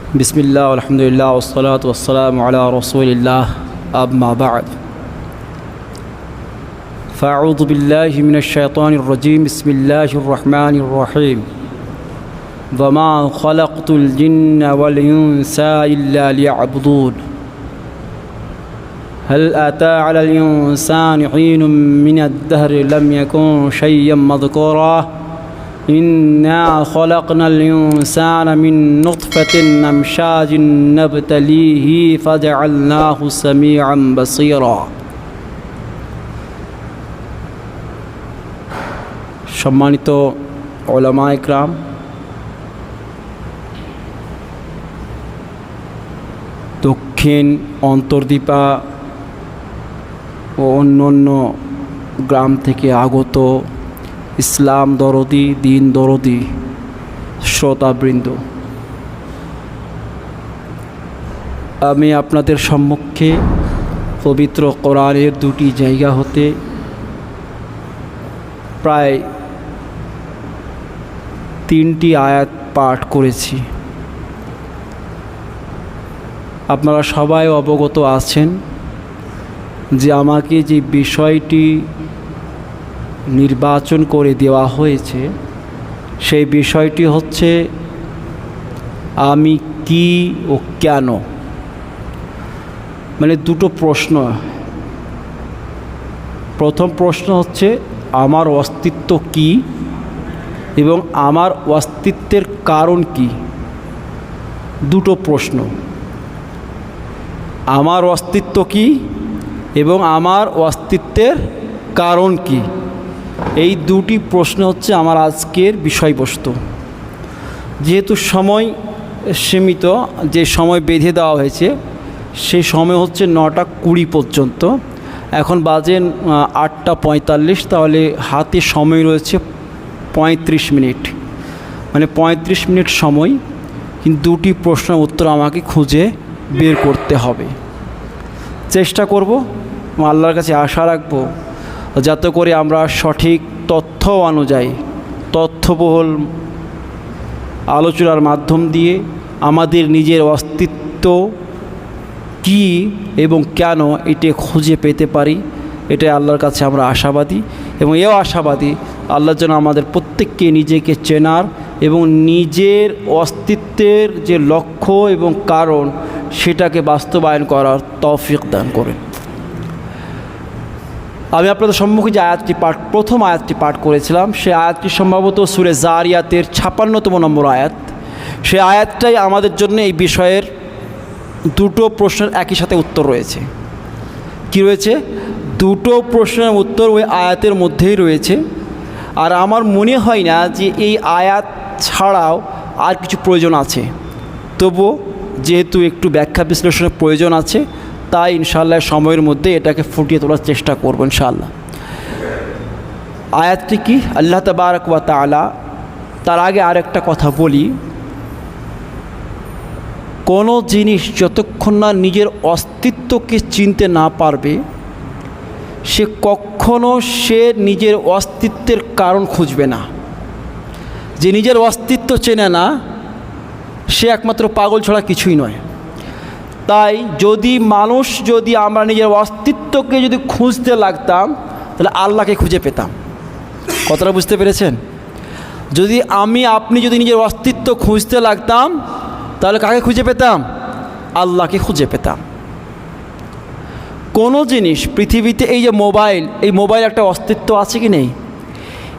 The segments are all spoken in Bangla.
बिस्मिल्लाह अल्हम्दुलिल्लाह वस्सलातु वस्सलामु अला रसूलिल्लाह अम्मा बअद फ़अऊज़ु बिल्लाहि मिनश शैतानिर रजीम बिस्मिल्लाहिर रहमानिर रहीम वमा खलक़तुल जिन्ना वल इंसा इल्ला लियअबुदून हल अता अलल इंसानि हीनुम मिनद-दहरि लम यकुन शय्यन मज़कूरा इन्ना खलक़नल इंसाना मिन नुत्फ़तिन अमशाजिन नब्तलीहि फ़जअलनाहु समीअन बसीरा। सम्मानित उलमा इकराम, दक्षिण अंतरदीपा ও অন্যান্য গ্রাম থেকে আগত ইসলাম দরদি দিন দরদি শ্রোতাবৃন্দ, আমি আপনাদের সম্মুখে পবিত্র কোরআনের দুটি জায়গা হতে প্রায় 3টি আয়াত পাঠ করেছি। আপনারা সবাই অবগত আছেন যে আমাকে যে বিষয়টি নির্বাচন করে দেওয়া হয়েছে সেই বিষয়টি হচ্ছে আমি কি ও কেন, মানে দুটো প্রশ্ন। প্রথম প্রশ্ন হচ্ছে আমার অস্তিত্ব কি এবং আমার অস্তিত্বের কারণ কি। দুটো প্রশ্ন, আমার অস্তিত্ব কি এবং আমার অস্তিত্বের কারণ কি, এই দুটি প্রশ্ন হচ্ছে আমার আজকের বিষয়বস্তু। যেহেতু সময় সীমিত, যে সময় বেঁধে দেওয়া হয়েছে সেই সময় হচ্ছে 9টা 20 পর্যন্ত। এখন বাজেন 8টা 45, তাহলে হাতে সময় রয়েছে 35 মিনিট, মানে 35 মিনিট সময়। কিন্তু দুটি প্রশ্নের উত্তর আমাকে খুঁজে বের করতে হবে। চেষ্টা করব, আল্লাহর কাছে আশা রাখব যাতে করে আমরা সঠিক তথ্য অনুযায়ী তথ্যবহুল আলোচনার মাধ্যম দিয়ে আমাদের নিজের অস্তিত্ব কি এবং কেন এটা খুঁজে পেতে পারি। এটাই আল্লাহর কাছে আমরা আশাবাদী, এবং এও আশাবাদী আল্লাহ যেন আমাদের প্রত্যেককে নিজেকে চেনার এবং নিজের অস্তিত্বের যে লক্ষ্য এবং কারণ সেটাকে বাস্তবায়ন করার তৌফিক দান করেন। আমি আপনাদের সম্মুখে যে প্রথম আয়াতটি পাঠ করেছিলাম সেই আয়াতটি সম্ভবত সূরা জারিয়াতের 56তম নম্বর আয়াত। সেই আয়াতটাই আমাদের জন্য এই বিষয়ের দুটো প্রশ্নের একই সাথে উত্তর রয়েছে। কি রয়েছে? দুটো প্রশ্নের উত্তর ওই আয়াতের মধ্যেই রয়েছে। আর আমার মনে হয় না যে এই আয়াত ছাড়াও আর কিছু প্রয়োজন আছে। তবুও যেহেতু একটু ব্যাখ্যা বিশ্লেষণের প্রয়োজন আছে, তাই ইনশাআল্লাহ সময়ের মধ্যে এটাকে ফুটিয়ে তোলার চেষ্টা করব ইনশাআল্লাহ। আয়াতটি কি? আল্লাহ তাবারক ওয়া তাআলা, তার আগে আরেকটা কথা বলি, কোনো জিনিস যতক্ষণ না নিজের অস্তিত্বকে চিনতে না পারবে সে কখনো নিজের অস্তিত্বের কারণ খুঁজবে না। যে নিজের অস্তিত্ব চেনে না সে একমাত্র পাগল ছাড়া কিছুই নয়। তাই যদি আমরা নিজের অস্তিত্বকে যদি খুঁজতে লাগতাম তাহলে আল্লাহকে খুঁজে পেতাম। কথাটা বুঝতে পেরেছেন? যদি আপনি যদি নিজের অস্তিত্ব খুঁজতে লাগতাম তাহলে কাকে খুঁজে পেতাম? আল্লাহকে খুঁজে পেতাম। কোনো জিনিস পৃথিবীতে, এই যে মোবাইল একটা অস্তিত্ব আছে কি নেই?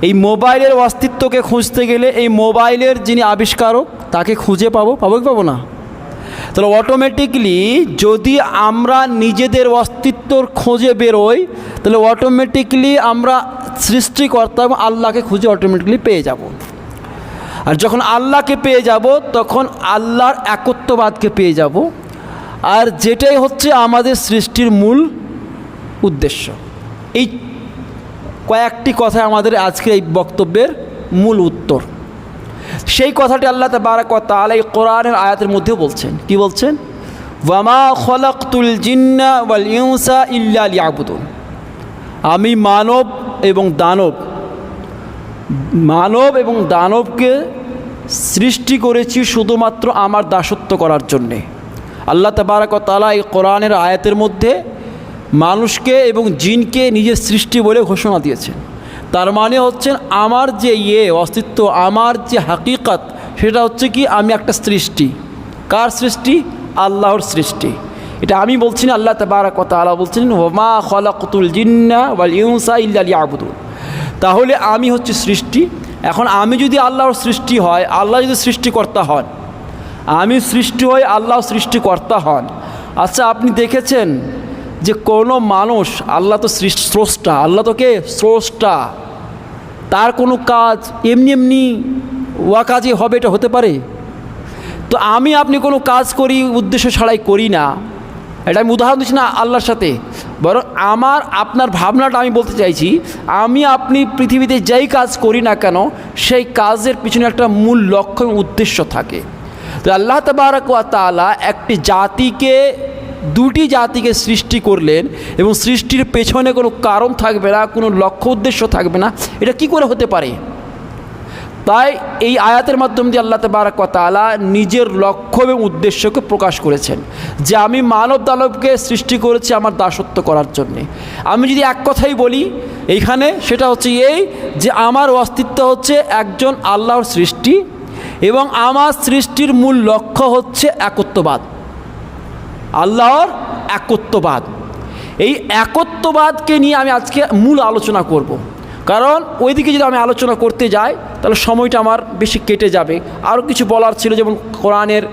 এই মোবাইলের অস্তিত্বকে খুঁজতে গেলে এই মোবাইলের যিনি আবিষ্কারক তাকে খুঁজে পাবো কি পাবো না? তাহলে অটোমেটিকলি যদি আমরা নিজেদের অস্তিত্বর খোঁজে বেরোই তাহলে অটোমেটিকলি আমরা সৃষ্টিকর্তা এবং আল্লাহকে খুঁজে অটোমেটিকলি পেয়ে যাব। আর যখন আল্লাহকে পেয়ে যাব তখন আল্লাহর একত্ববাদকে পেয়ে যাব, আর যেটাই হচ্ছে আমাদের সৃষ্টির মূল উদ্দেশ্য। এই কয়েকটি কথা আমাদের আজকের এই বক্তব্যের মূল উত্তর। সেই কথাটি আল্লাহ তাবারক ওয়া তাআলা এই কোরআনের আয়াতের মধ্যেও বলছেন। কি বলছেন? ওয়ামা খলাকতুল জিন্না ওয়াল ইনসা ইল্লা লিয়াবুদুন। আমি মানব এবং দানবকে সৃষ্টি করেছি শুধুমাত্র আমার দাসত্ব করার জন্যে। আল্লাহ তাবারক ওয়া তাআলা এই কোরআনের আয়াতের মধ্যে মানুষকে এবং জিনকে নিজের সৃষ্টি বলে ঘোষণা দিয়েছেন। তার মানে হচ্ছেন আমার যে অস্তিত্ব, আমার যে হাকিকত, সেটা হচ্ছে কি আমি একটা সৃষ্টি। কার সৃষ্টি? আল্লাহর সৃষ্টি। এটা আমি বলছি না, আল্লাহ তাবারক ওয়া তাআলা বলছেন ওয়ামা খালাকতুল জিন্না ওয়াল ইনসা ইল্লা লিয়াবুদুন। তাহলে আমি হচ্ছে সৃষ্টি। এখন আমি যদি আল্লাহর সৃষ্টি হয়, আল্লাহ যদি সৃষ্টিকর্তা হন, আমি সৃষ্টি হই, আল্লাহ সৃষ্টিকর্তা হন। আচ্ছা, আপনি দেখেছেন যে কোনো মানুষ, আল্লাহ তো স্রষ্টা, আল্লাহ তো কে? স্রষ্টা। তার কোনো কাজ এমনি এমনি কাজে হবে, এটা হতে পারে? তো আমি আপনি কোনো কাজ করি উদ্দেশ্য ছাড়াই করি না, এটা আমি উদাহরণ দিচ্ছি না আল্লাহর সাথে, বরং আমার আপনার ভাবনাটা আমি বলতে চাইছি। আমি আপনি পৃথিবীতে যেই কাজ করি না কেন, সেই কাজের পিছনে একটা মূল লক্ষ্য এবং উদ্দেশ্য থাকে। তো আল্লাহ তাবারক ওয়া তাআলা দুটি জাতিকে সৃষ্টি করলেন এবং সৃষ্টির পেছনে কোনো কারণ থাকবে না, কোনো লক্ষ্য উদ্দেশ্য থাকবে না, এটা কি করে হতে পারে? তাই এই আয়াতের মাধ্যম দিয়ে আল্লাহ তাবারক ওয়া তাআলা নিজের লক্ষ্য এবং উদ্দেশ্যকে প্রকাশ করেছেন যে আমি মানব দানবকে সৃষ্টি করেছি আমার দাসত্ব করার জন্যে। আমি যদি এক কথাই বলি এইখানে, সেটা হচ্ছে এই যে আমার অস্তিত্ব হচ্ছে একজন আল্লাহর সৃষ্টি এবং আমার সৃষ্টির মূল লক্ষ্য হচ্ছে একত্ববাদ, আল্লাহর একত্ববাদ। এই একত্ববাদকে নিয়ে আমি আজকে মূল আলোচনা করব। কারণ ওইদিকে যদি আমি আলোচনা করতে যাই তাহলে সময়টা আমার বেশি কেটে যাবে। আরও কিছু বলার ছিল, যেমন কোরআনের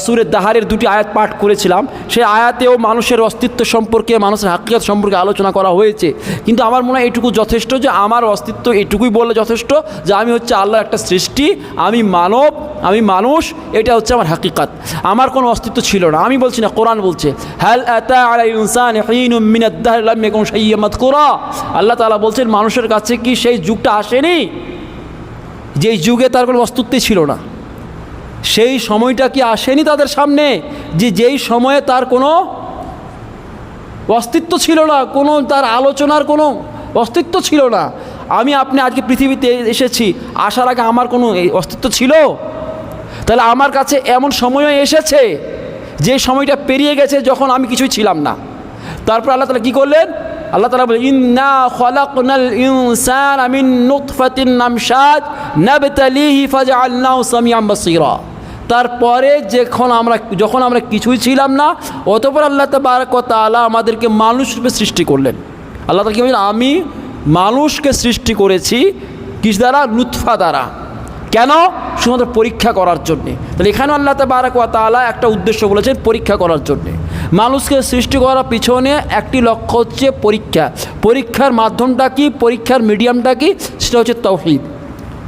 সূরা দাহারের দুটি আয়াত পাঠ করেছিলাম, সেই আয়াতেও মানুষের অস্তিত্ব সম্পর্কে, মানুষের হাকিকত সম্পর্কে আলোচনা করা হয়েছে। কিন্তু আমার মনে হয় এটুকু যথেষ্ট, যে আমার অস্তিত্ব এটুকুই বললে যথেষ্ট যে আমি হচ্ছে আল্লাহর একটা সৃষ্টি, আমি মানব, আমি মানুষ, এটা হচ্ছে আমার হাকিকত। আমার কোনো অস্তিত্ব ছিল না, আমি বলছি না, কোরআন বলছে হাল আতা আলাল ইনসানি হিনুম মিনাদ দাহরি লাম ইয়াকুন শাইয়্যান মাযকুরা। আল্লাহ তাআলা বলছেন মানুষের কাছে কি সেই যুগটা আসেনি যেই যুগে তার কোনো অস্তিত্বই ছিল না? সেই সময়টা কি আসেনি তাদের সামনে যেই সময়ে তার কোনো অস্তিত্ব ছিল না, কোনো তার আলোচনার কোনো অস্তিত্ব ছিল না? আমি আপনি আজকে পৃথিবীতে এসেছি, আসার আগে আমার কোনো অস্তিত্ব ছিল? তাহলে আমার কাছে এমন সময়ও এসেছে যে সময়টা পেরিয়ে গেছে যখন আমি কিছুই ছিলাম না। তারপর আল্লাহ তাআলা কী করলেন? আল্লাহ তাআলা বলেন ইন্না খালাকনাল ইনসানা মিন নুতফাতিন আমশাজ নাবতালিহি ফাজআলনাহু সামিআন বাসীরা। তারপরে যখন আমরা কিছুই ছিলাম না, অতঃপর আল্লাহ তাবারক ওয়া তাআলা আমাদেরকে মানুষ রূপে সৃষ্টি করলেন। আল্লাহ তাআলা কি বলেন? আমি মানুষকে সৃষ্টি করেছি কিস দ্বারা? নুতফা দ্বারা। কেন? শুধুমাত্র পরীক্ষা করার জন্যে। তাহলে এখানে আল্লাহ তাবারক ওয়া তাআলা একটা উদ্দেশ্য বলেছেন, পরীক্ষা করার জন্যে। মানুষকে সৃষ্টি করার পিছনে একটি লক্ষ্য হচ্ছে পরীক্ষা। পরীক্ষার মাধ্যমটা কি, পরীক্ষার মিডিয়ামটা কি? সেটা হচ্ছে তাওহীদ।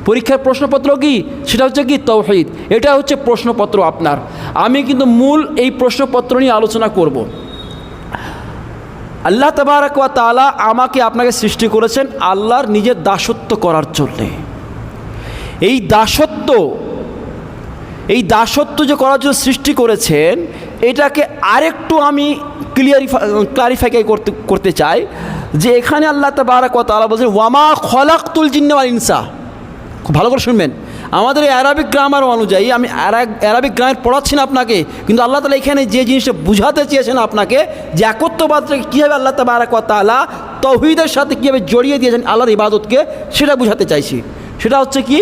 পরীক্ষার প্রশ্নপত্র কি? সেটা হচ্ছে কি? তাওহীদ। এটা হচ্ছে প্রশ্নপত্র আপনার। আমি কিন্তু মূল এই প্রশ্নপত্র নিয়ে আলোচনা করব। আল্লাহ তাবারক ওয়া তাআলা আমাকে আপনাকে সৃষ্টি করেছেন আল্লাহর নিজের দাসত্ব করার জন্যে। এই দাসত্ব যে করার জন্য সৃষ্টি করেছেন, এটাকে আরেকটু আমি ক্লারিফাই করতে চাই যে এখানে আল্লাহ তাবারক ওয়া তাআলা বলছেন ওয়ামা খালাকতুল জিন্না ওয়াল ইনসা। খুব ভালো করে শুনবেন, আমাদের এই আরবিক গ্রামার অনুযায়ী, আমি আরবিক গ্রামার পড়াচ্ছি না আপনাকে, কিন্তু আল্লাহ তাআলা এখানে যে জিনিসটা বুঝাতে চেয়েছেন আপনাকে, যে একত্ববাদটাকে কীভাবে আল্লাহ তাবারক ওয়া তাআলা তাওহীদের সাথে কীভাবে জড়িয়ে দিয়েছেন আল্লাহর ইবাদতকে, সেটা বুঝাতে চাইছি। সেটা হচ্ছে কি,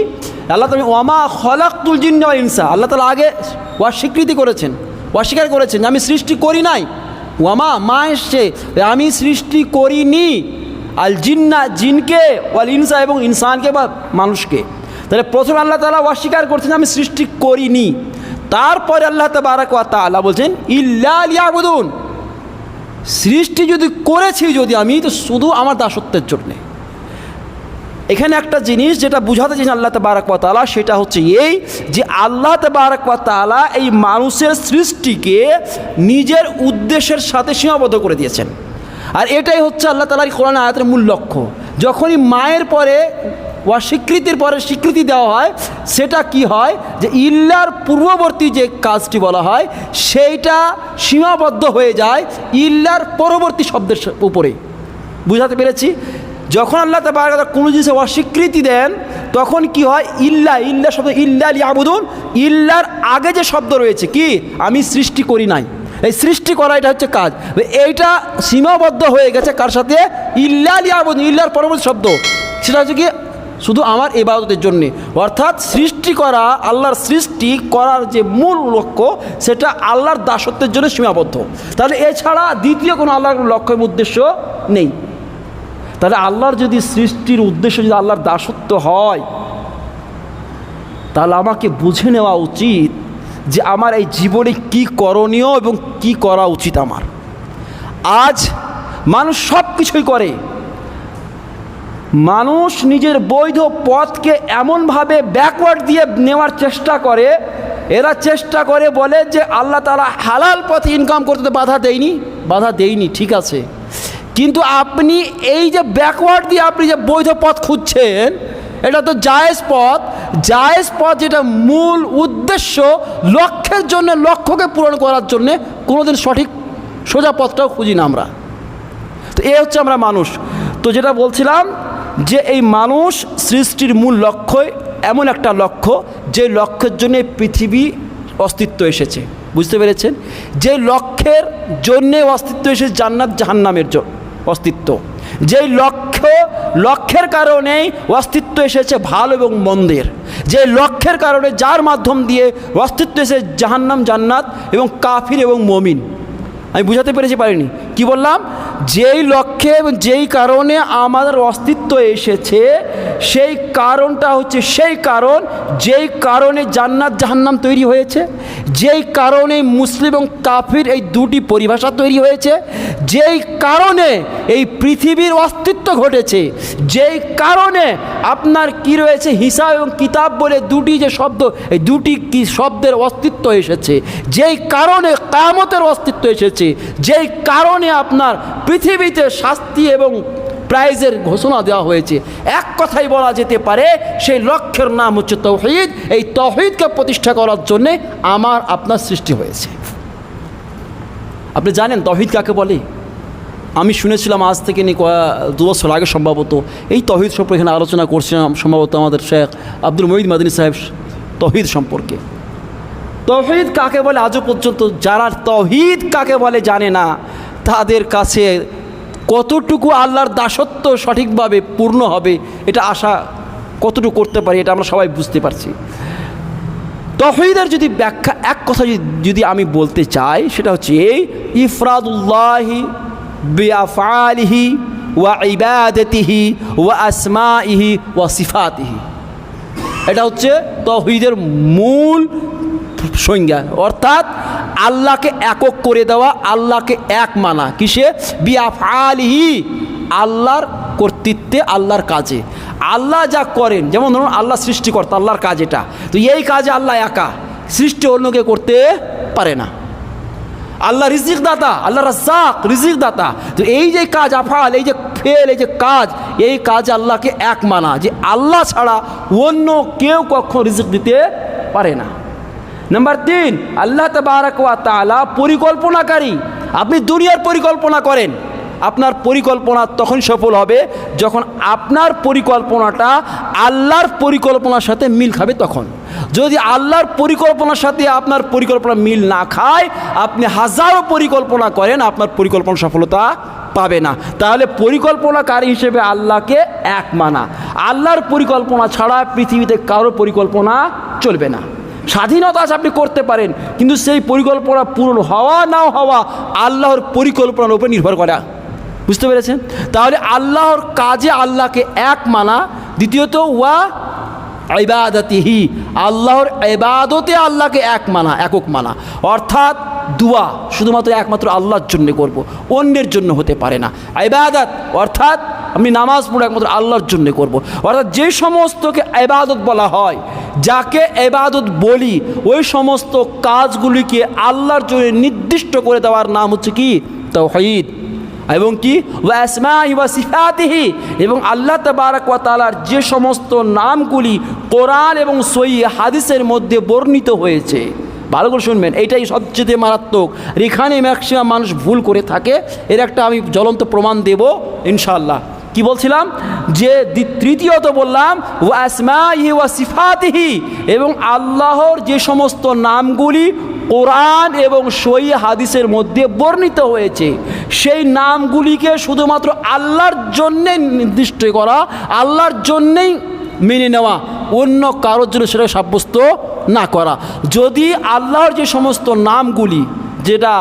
আল্লাহ তাআলা ওয়ামা খালাকতুল জিন্না ওয়াল ইনসা, আল্লাহ তাআলা আগে স্বীকৃতি করেছেন, অস্বীকার করেছেন যে আমি সৃষ্টি করি নাই। মা এসছে, আমি সৃষ্টি করিনি আল জিন্না, জিনকে, ওয়াল ইনসা, এবং ইনসানকে বা মানুষকে। তাহলে প্রথমে আল্লাহ তাআলা অস্বীকার করছেন আমি সৃষ্টি করিনি। তারপরে আল্লাহ তাবারক ওয়া তাআলা বলছেন ইল্লা লিয়াবুদুন, সৃষ্টি যদি করেছি আমি, তো শুধু আমার দাসত্বের জন্যে। এখানে একটা জিনিস যেটা বুঝাতে চেয়েছেন আল্লাহ তাবারক ওয়া তাআলা, সেটা হচ্ছে এই যে আল্লাহ তাবারক ওয়া তাআলা এই মানুষের সৃষ্টিকে নিজের উদ্দেশ্যের সাথে সীমাবদ্ধ করে দিয়েছেন। আর এটাই হচ্ছে আল্লাহ তাআলার কোরআন আয়াতের মূল লক্ষ্য। যখনই মায়ের পরে অস্বীকৃতির পরে স্বীকৃতি দেওয়া হয়, সেটা কি হয় যে ইল্লার পূর্ববর্তী যে কাজটি বলা হয় সেইটা সীমাবদ্ধ হয়ে যায় ইল্লার পরবর্তী শব্দের উপরে। বুঝাতে পেরেছি? যখন আল্লাহ তাবারক ওয়া তাআলা কোনো জিনিসে অস্বীকৃতি দেন, তখন কি হয়, ইল্লা ইল্লা শব্দ, ইল্লা লিয়াবুদুন, ইল্লার আগে যে শব্দ রয়েছে কি, আমি সৃষ্টি করি নাই, এই সৃষ্টি করা এটা হচ্ছে কাজ, এইটা সীমাবদ্ধ হয়ে গেছে কার সাথে, ইল্লা লিয়াবুদুন, ইল্লার পরবর্তী শব্দ সেটা হচ্ছে কি শুধু আমার ইবাদতের জন্যে। অর্থাৎ সৃষ্টি করা, আল্লাহর সৃষ্টি করার যে মূল লক্ষ্য সেটা আল্লাহর দাসত্বের জন্য সীমাবদ্ধ। তাহলে এছাড়া দ্বিতীয় কোনো আল্লাহর লক্ষ্য এবং উদ্দেশ্য নেই। তাহলে আল্লাহর যদি সৃষ্টির উদ্দেশ্য যদি আল্লাহর দাসত্ব হয়, তাহলে আমাকে বুঝে নেওয়া উচিত যে আমার এই জীবনে কি করণীয় এবং কি করা উচিত আমার। আজ মানুষ সব কিছুই করে, মানুষ নিজের বৈধ পথকে এমনভাবে ব্যাকওয়ার্ড দিয়ে নেওয়ার চেষ্টা করে, এরা চেষ্টা করে বলে যে আল্লাহ তাআলা হালাল পথে ইনকাম করতে বাধা দেয়নি, ঠিক আছে, কিন্তু আপনি এই যে ব্যাকওয়ার্ড দিয়ে আপনি যে বৈধ পথ খুঁজছেন, এটা তো জায়েজ পথ যেটা মূল উদ্দেশ্য, লক্ষ্যের জন্য, লক্ষ্যকে পূরণ করার জন্যে কোনোদিন সঠিক সোজা পথটাও খুঁজি না আমরা। তো এই হচ্ছে আমরা মানুষ। তো যেটা বলছিলাম যে এই মানুষ সৃষ্টির মূল লক্ষ্যই এমন একটা লক্ষ্য যে লক্ষ্যের জন্য পৃথিবী অস্তিত্ব এসেছে, বুঝতে পেরেছেন? যে লক্ষ্যের জন্যে অস্তিত্ব এসেছে জান্নাত জাহান্নামের অস্তিত্ব, যেই লক্ষ্যের কারণেই অস্তিত্ব এসেছে ভালো এবং মন্দের, যে লক্ষ্যের কারণে যার মাধ্যম দিয়ে অস্তিত্ব এসেছে জাহান্নাম জান্নাত এবং কাফির এবং মুমিন। আমি বুঝাতে পারিনি কি বললাম? যেই লক্ষ্যে এবং যেই কারণে আমাদের অস্তিত্ব এসেছে সেই কারণটা হচ্ছে সেই কারণ যেই কারণে জান্নাত জাহান্নাম তৈরি হয়েছে, যেই কারণে মুসলিম এবং কাফির এই দুটি পরিভাষা তৈরি হয়েছে, যেই কারণে এই পৃথিবীর অস্তিত্ব ঘটেছে, যেই কারণে আপনার কি রয়েছে হিসাব এবং কিতাব বলে দুটি যে শব্দ, এই দুটি কি শব্দের অস্তিত্ব এসেছে, যেই কারণে কিয়ামতের অস্তিত্ব এসেছে, যেই কারণে আপনার পৃথিবীতে শাস্তি এবং প্রাইজের ঘোষণা দেওয়া হয়েছে, এক কথাই বলা যেতে পারে সেই লক্ষ্যের নাম হচ্ছে তাওহীদ। এই তাওহীদকে প্রতিষ্ঠা করার জন্যে আমার আপনার সৃষ্টি হয়েছে। আপনি জানেন তাওহীদ কাকে বলে? আমি শুনেছিলাম আজ থেকে 2 বছর আগে সম্ভবত এই তাওহীদ সম্পর্কে এখানে আলোচনা করছিলাম, সম্ভবত আমাদের শেখ আব্দুল মুঈদ মাদানী সাহেব তাওহীদ সম্পর্কে। তাওহীদ কাকে বলে আজও পর্যন্ত যারা তাওহীদ কাকে বলে জানে না, তাদের কাছে কতটুকু আল্লাহর দাসত্ব সঠিকভাবে পূর্ণ হবে এটা আশা কতটুকু করতে পারি এটা আমরা সবাই বুঝতে পারছি। তাওহীদের যদি ব্যাখ্যা এক কথা যদি আমি বলতে চাই সেটা হচ্ছে এই ইফরাদুল্লাহি বিআফআলিহি ওয়া ইবাদাতিহি ওয়া আসমাইহি ওয়া সিফাতিহি, এটা হচ্ছে তাওহীদের মূল সংজ্ঞা। অর্থাৎ আল্লাহকে একক করে দেওয়া, আল্লাহকে এক মানা, কিসে? বিআফআলিহি, আল্লাহর কর্তৃত্বে, আল্লাহর কাজে। আল্লাহ যা করেন, যেমন ধরুন আল্লাহ সৃষ্টিকর্তা, আল্লাহর কাজ এটা, তো এই কাজে আল্লাহ একা, সৃষ্টি অন্যকে করতে পারে না। আল্লাহ রিজিক দাতা, আল্লাহ রাজ্জাক, রিজিক দাতা, তো এই যে কাজ আফআল, এই যে ফেল, এই যে কাজ, এই কাজ আল্লাহকে এক মানা, যে আল্লাহ ছাড়া অন্য কেউ কখনো রিজিক দিতে পারে না। নাম্বার 3, আল্লাহ তাবারাক ওয়া তাআলা পরিকল্পনাকারী। আপনি দুনিয়ার পরিকল্পনা করেন, আপনার পরিকল্পনা তখন সফল হবে যখন আপনার পরিকল্পনাটা আল্লাহর পরিকল্পনার সাথে মিল খাবে। তখন যদি আল্লাহর পরিকল্পনার সাথে আপনার পরিকল্পনা মিল না খায়, আপনি হাজারো পরিকল্পনা করেন, আপনার পরিকল্পনা সফলতা পাবে না। তাহলে পরিকল্পনাকারী হিসেবে আল্লাহকে এক মানা। আল্লাহর পরিকল্পনা ছাড়া পৃথিবীতে কারো পরিকল্পনা চলবে না। স্বাধীনতা আছে, আপনি করতে পারেন, কিন্তু সেই পরিকল্পনা পূরণ হওয়া নাও হওয়া আল্লাহর পরিকল্পনার উপর নির্ভর করে। বুঝতে পেরেছেন? তাহলে আল্লাহর কাজে আল্লাহকে এক মানা। দ্বিতীয়ত ওয়া ইবাদাতিহি, আল্লাহর ইবাদতে আল্লাহকে এক মানা, একক মানা। অর্থাৎ দুয়া শুধুমাত্র একমাত্র আল্লাহর জন্য করব, অন্যের জন্য হতে পারে না। ইবাদত অর্থাৎ আমি নামাজ পড়ে একমাত্র আল্লাহর জন্য করব। অর্থাৎ যে সমস্তকে ইবাদত বলা হয়, যাকে ইবাদত বলি, ওই সমস্ত কাজগুলিকে আল্লাহর জন্য নির্দিষ্ট করে দেওয়ার নাম হচ্ছে কি? তাওহীদ। এবং কি? ওয়া আসমাইহি ওয়া সিফাতিহি, এবং আল্লাহ তাবারাক ওয়া তাআলার যে সমস্ত নামগুলি কোরআন এবং সহিহ হাদিসের মধ্যে বর্ণিত হয়েছে, ভালো করে শুনবেন, এইটাই সবচেয়ে মারাত্মক। এখানে ম্যাক্সিমাম মানুষ ভুল করে থাকে। এর একটা আমি জ্বলন্ত প্রমাণ দেব ইনশাআল্লাহ। কি বলছিলাম যে তৃতীয়ত বললাম ওয়া আসমাইহি ওয়া সিফাতিহি, এবং আল্লাহর যে সমস্ত নামগুলি কোরআন এবং সহিহ হাদিসের মধ্যে বর্ণিত হয়েছে সেই নামগুলিকে শুধুমাত্র আল্লাহর জন্যে নির্দিষ্ট করা, আল্লাহর জন্যেই মেনে নেওয়া, অন্য কারোর জন্য সেটা সাব্যস্ত না করা। যদি আল্লাহর যে সমস্ত নামগুলি, যেটা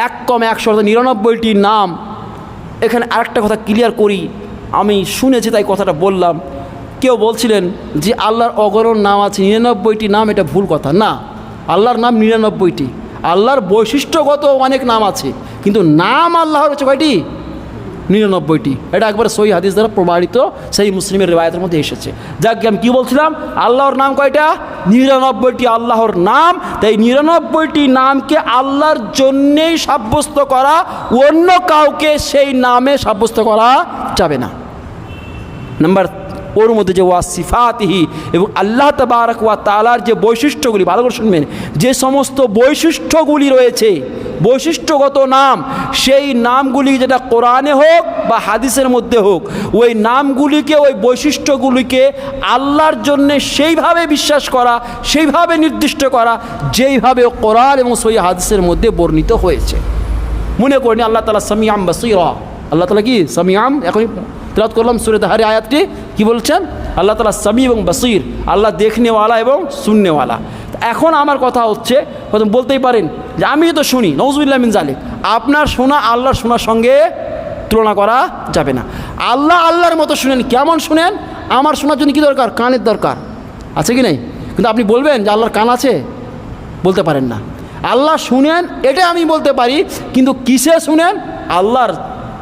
1,199টি নাম, এখানে আরেকটা কথা ক্লিয়ার করি, আমি শুনেছি তাই কথাটা বললাম। কেউ বলছিলেন যে আল্লাহর অগণন নাম আছে, 99টি নাম, এটা ভুল কথা। না, আল্লাহর নাম 99টি, আল্লাহর বৈশিষ্ট্যগত অনেক নাম আছে, কিন্তু নাম আল্লাহর হচ্ছে কয়টি? 99টি। এটা একবার সহিহ হাদিস দ্বারা প্রমাণিত, সেই মুসলিমের রিওয়ায়াতের মধ্যে এসেছে। যাক, আমি কী বলছিলাম, আল্লাহর নাম কয়টা? 99টি আল্লাহর নাম। তাই 99টি নামকে আল্লাহর জন্যেই সাব্যস্ত করা, অন্য কাউকে সেই নামে সাব্যস্ত করা যাবে না। নাম্বার ওর মধ্যে যে ওয়া সিফাতিহি, এবং আল্লাহ তাবারক ওয়া তাআলার যে বৈশিষ্ট্যগুলি, ভালো করে শুনবেন, যে সমস্ত বৈশিষ্ট্যগুলি রয়েছে, বৈশিষ্ট্যগত নাম, সেই নামগুলি যেটা কোরআনে হোক বা হাদিসের মধ্যে হোক, ওই নামগুলিকে, ওই বৈশিষ্ট্যগুলিকে আল্লাহর জন্যে সেইভাবে বিশ্বাস করা, সেইভাবে নির্দিষ্ট করা যেইভাবে কোরআন এবং সহিহ হাদিসের মধ্যে বর্ণিত হয়েছে। মনে করেন আল্লাহ তাআলা সামিআম বাসীরা, আল্লাহ তাআলা কি সামিআম, এখনই তেলাওয়াত করলাম সূরা তাহারি আয়াতটি, কি বলছেন? আল্লাহ তাআলা সামি এবং বাসীর, আল্লাহ দেখনেওয়ালা এবং শুননেওয়ালা। এখন আমার কথা হচ্ছে, বলতেই পারেন যে আমি তো শুনি, নউজুবিল্লাহ মিন জালিক, আপনার শোনা আল্লাহর শোনার সঙ্গে তুলনা করা যাবে না। আল্লাহ আল্লাহর মতো শুনেন। কেমন শুনেন? আমার শোনার জন্য কী দরকার? কানের দরকার আছে কি নেই? কিন্তু আপনি বলবেন যে আল্লাহর কান আছে, বলতে পারেন না। আল্লাহ শুনেন এটা আমি বলতে পারি, কিন্তু কিসে শুনেন? আল্লাহর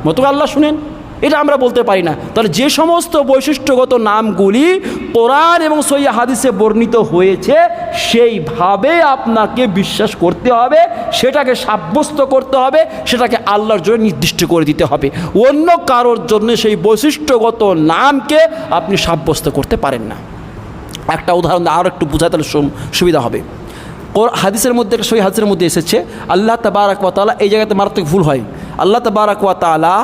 মতো আল্লাহ শুনেন, এটা আমরা বলতে পারি না। তাহলে যে সমস্ত বৈশিষ্ট্যগত নামগুলি কোরআন এবং সহিহ হাদিসে বর্ণিত হয়েছে সেইভাবে আপনাকে বিশ্বাস করতে হবে, সেটাকে সাব্যস্ত করতে হবে, সেটাকে আল্লাহর জন্য নির্দিষ্ট করে দিতে হবে। অন্য কারোর জন্য সেই বৈশিষ্ট্যগত নামকে আপনি সাব্যস্ত করতে পারেন না। একটা উদাহরণ আরও একটু বোঝাতে সুবিধা হবে। হাদিসের মধ্যে, একটা সহিহ হাদিসের মধ্যে এসেছে, আল্লাহ তাবারক ওয়া তাআলা, এই জায়গাতে মারাত্মক ভুল হয়, আল্লাহ তাবারক ওয়া তাআলা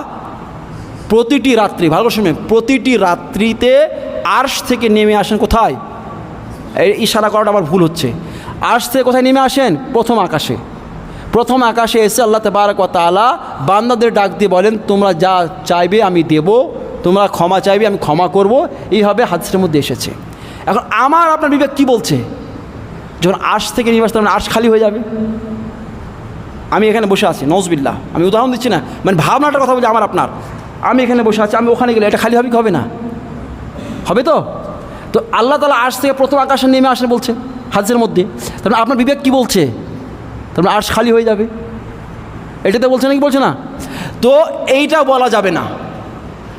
প্রতিটি রাত্রি, ভালো শুনবেন, প্রতিটি রাত্রিতে আরশ থেকে নেমে আসেন কোথায়? এই ইশারা করাটা আমার ভুল হচ্ছে। আরশ থেকে কোথায় নেমে আসেন? প্রথম আকাশে। প্রথম আকাশে এসে আল্লাহ তাবারক ওয়া তাআলা বান্দাদের ডাক দিয়ে বলেন, তোমরা যা চাইবে আমি দেব, তোমরা ক্ষমা চাইবে আমি ক্ষমা করব। এইভাবে হাদিসের মধ্যে এসেছে। এখন আমার আপনার বিবেক কী বলছে? যখন আরশ থেকে নেমে আসতে আরশ খালি হয়ে যাবে। আমি এখানে বসে আছি, নউজুবিল্লাহ, আমি উদাহরণ দিচ্ছি না, মানে ভাবনাটার কথা বলছি আমার আপনার। আমি এখানে বসে আছি, আমি ওখানে গেলে এটা খালি হবে কি হবে না? হবে তো। তো আল্লাহ তাআলা আরশ থেকে প্রথম আকাশে নেমে আসেন বলছে হাদিসের মধ্যে। তারপরে আপনার বিবেক কি বলছে? তারপরে আরশ খালি হয়ে যাবে, এটাতে বলছে নাকি বলছে না? তো এইটা বলা যাবে না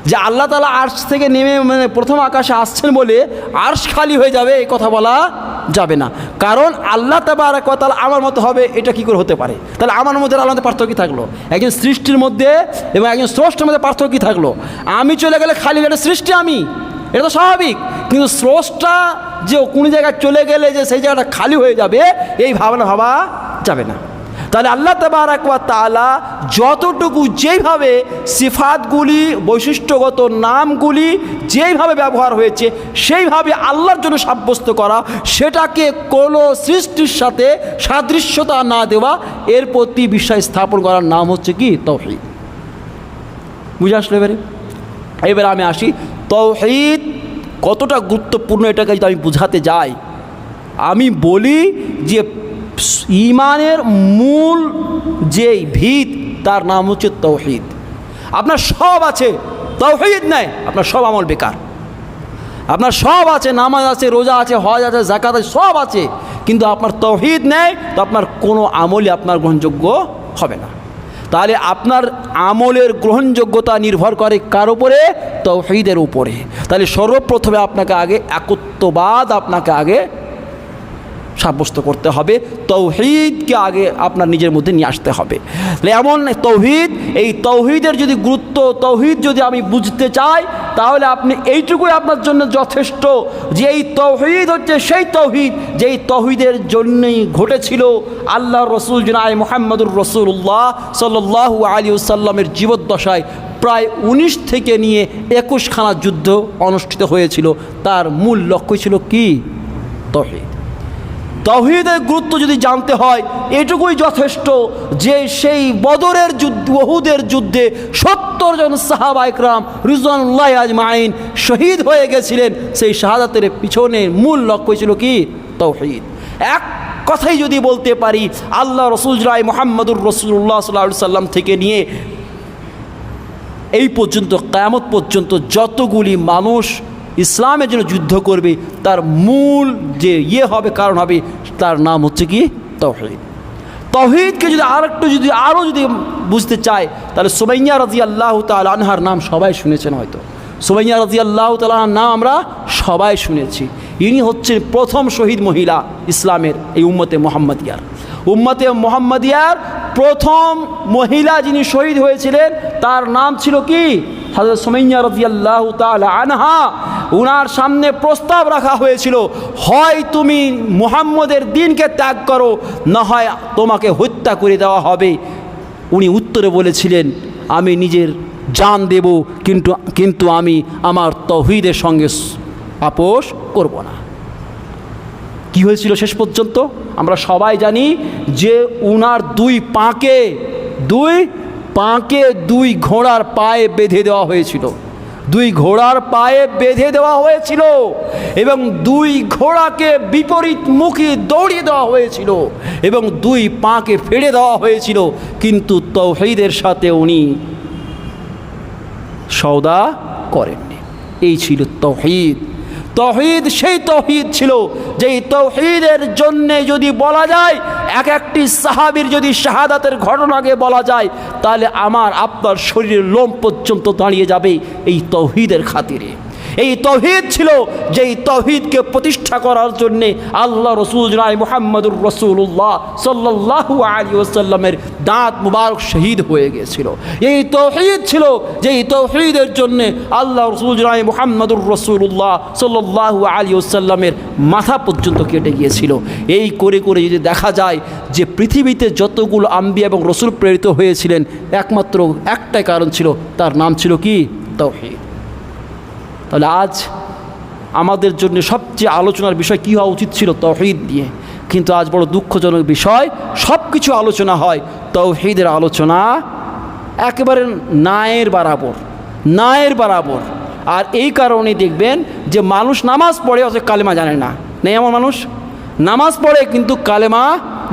যে আল্লাহ তাআলা আরশ থেকে নেমে মানে প্রথম আকাশে আসছেন বলে আরশ খালি হয়ে যাবে, এই কথা বলা যাবে না। কারণ আল্লাহ তাবারক ওয়া তাআলা আমার মতো হবে, এটা কি করে হতে পারে? তাহলে আমার মধ্যে আল্লাহর মধ্যে পার্থক্য থাকলো, একজন সৃষ্টির মধ্যে এবং একজন স্রষ্টার মধ্যে পার্থক্য থাকলো। আমি চলে গেলে খালি, এটা সৃষ্টি আমি, এটা তো স্বাভাবিক। কিন্তু স্রষ্টা যে কোনো জায়গায় চলে গেলে যে সেই জায়গাটা খালি হয়ে যাবে, এই ভাবনা ভাবা যাবে না। তাহলে আল্লাহ তাবারক ওয়া তাআলা যতটুকু যেইভাবে সিফাতগুলি, বৈশিষ্ট্যগত নামগুলি যেইভাবে ব্যবহার হয়েছে সেইভাবে আল্লাহর জন্য সাব্যস্ত করা, সেটাকে কোনো সৃষ্টির সাথে সাদৃশ্যতা না দেওয়া, এর প্রতি বিশ্বাস স্থাপন করার নাম হচ্ছে কি? তাওহীদ। বুঝে আসলো? এবারে আমি আসি, তাওহীদ কতটা গুরুত্বপূর্ণ এটাকে যদি আমি বুঝাতে যাই, আমি বলি যে ঈমানের মূল যেই ভিত তার নাম হচ্ছে তাওহীদ। আপনার সব আছে, তাওহীদ নাই, আপনার সব আমল বেকার। আপনার সব আছে, নামাজ আছে, রোজা আছে, হজ আছে, যাকাত আছে, সব আছে, কিন্তু আপনার তাওহীদ নেই, তো আপনার কোনো আমলই আপনার গ্রহণযোগ্য হবে না। তাহলে আপনার আমলের গ্রহণযোগ্যতা নির্ভর করে কার উপরে? তাওহীদের উপরে। তাহলে সর্বপ্রথমে আপনাকে আগে একত্ববাদ আপনাকে আগে সাব্যস্ত করতে হবে, তাওহীদকে আগে আপনার নিজের মধ্যে নিয়ে আসতে হবে। এমন তাওহীদ, এই তাওহীদের যদি গুরুত্ব, তাওহীদ যদি আমি বুঝতে চাই, তাহলে আপনি এইটুকুই আপনার জন্য যথেষ্ট যে এই তাওহীদ হচ্ছে সেই তাওহীদ যেই তাওহীদের জন্যই ঘটেছিল আল্লাহর রাসূল জনাবে মুহাম্মদুর রাসূলুল্লাহ সাল্লাল্লাহু আলাইহি ওয়াসাল্লামের জীবদ্দশায় প্রায় 19 থেকে নিয়ে 21খানা যুদ্ধ অনুষ্ঠিত হয়েছিল। তার মূল লক্ষ্য ছিল কি? তাওহীদ। তাওহীদের গুরুত্ব যদি জানতে হয় এটুকুই যথেষ্ট যে সেই বদরের যুদ্ধ, উহুদের যুদ্ধে 70 জন সাহাবা ইকরাম রিজওয়ানুল্লাহি আজমাইন শহীদ হয়ে গেছিলেন। সেই শাহাদাতের পিছনে মূল লক্ষ্য ছিল কি? তাওহীদ। এক কথাই যদি বলতে পারি, আল্লাহ রসুল মুহাম্মদুর রাসূলুল্লাহ সাল্লাল্লাহু আলাইহি সাল্লাম থেকে নিয়ে এই পর্যন্ত কিয়ামত পর্যন্ত যতগুলি মানুষ ইসলামের জন্য যুদ্ধ করবে তার মূল যে হবে, কারণ হবে, তার নাম হচ্ছে কি? তাওহীদ। তাওহীদকে যদি আরও যদি বুঝতে চাই তাহলে সুমাইয়া রাদিয়াল্লাহু তাআলা আনহার নাম সবাই শুনেছেন। হয়তো সুমাইয়া রাদিয়াল্লাহু তাআলা আনহার নাম আমরা সবাই শুনেছি। ইনি হচ্ছেন প্রথম শহীদ মহিলা ইসলামের এই উম্মতে মুহাম্মাদিয়ার প্রথম মহিলা যিনি শহীদ হয়েছিলেন তার নাম ছিল কি? হযরত সুমাইয়া রাদিয়াল্লাহু তাআলা আনহা। উনার সামনে প্রস্তাব রাখা হয়েছিল, হয় তুমি মুহাম্মদের দ্বীনকে ত্যাগ করো, না হয় তোমাকে হত্যা করে দেওয়া হবে। উনি উত্তরে বলেছিলেন, আমি নিজের জান দেব, কিন্তু আমি আমার তাওহীদের সঙ্গে আপোষ করব না। কি হয়েছিল শেষ পর্যন্ত আমরা সবাই জানি যে উনার দুই পাকে দুই ঘোড়ার পায়ে বেঁধে দেওয়া হয়েছিল। এবং দুই ঘোড়াকে বিপরীতমুখী দৌড়িয়ে দেওয়া হয়েছিল এবং দুই পাকে ফেড়ে দেওয়া হয়েছিল, কিন্তু তাওহীদের সাথে উনি সওদা করেননি। এই ছিল তাওহীদ। সেই তাওহীদ ছিল যেই তাওহীদের জন্যে যদি বলা যায়, একটি সাহাবীর যদি শাহাদাতের ঘটনাকে বলা যায়, তাহলে আমার আপনার শরীরের লোম পর্যন্ত দাঁড়িয়ে যাবে এই তাওহীদের খাতিরে। এই তাওহীদ ছিল যেই তাওহীদকে প্রতিষ্ঠা করার জন্যে আল্লাহ রসুল মুহাম্মদুর রাসূলুল্লাহ সাল্লাল্লাহু আলাইহি ওয়াসাল্লামের দাঁত মুবারক শহীদ হয়ে গিয়েছিল। এই তাওহীদ ছিল যেই তাওহীদের জন্যে আল্লাহ রসুল মুহাম্মদুর রাসূলুল্লাহ সাল্লাল্লাহু আলাইহি ওয়াসাল্লামের মাথা পর্যন্ত কেটে গিয়েছিল। এই করে করে যদি দেখা যায় যে পৃথিবীতে যতগুলো আম্বিয়া এবং রসুল প্রেরিত হয়েছিলেন একমাত্র একটাই কারণ ছিল, তার নাম ছিল কি? তাওহীদ। তাহলে আজ আমাদের জন্য সবচেয়ে আলোচনার বিষয় কী হওয়া উচিত ছিল? তাওহীদ নিয়ে। কিন্তু আজ বড় দুঃখজনক বিষয়, সব কিছু আলোচনা হয়, তাওহীদের আলোচনা একেবারে নায়ের বরাবর। আর এই কারণে দেখবেন যে মানুষ নামাজ পড়ে অথচ কালেমা জানে না। নেই এমন মানুষ? নামাজ পড়ে কিন্তু কালেমা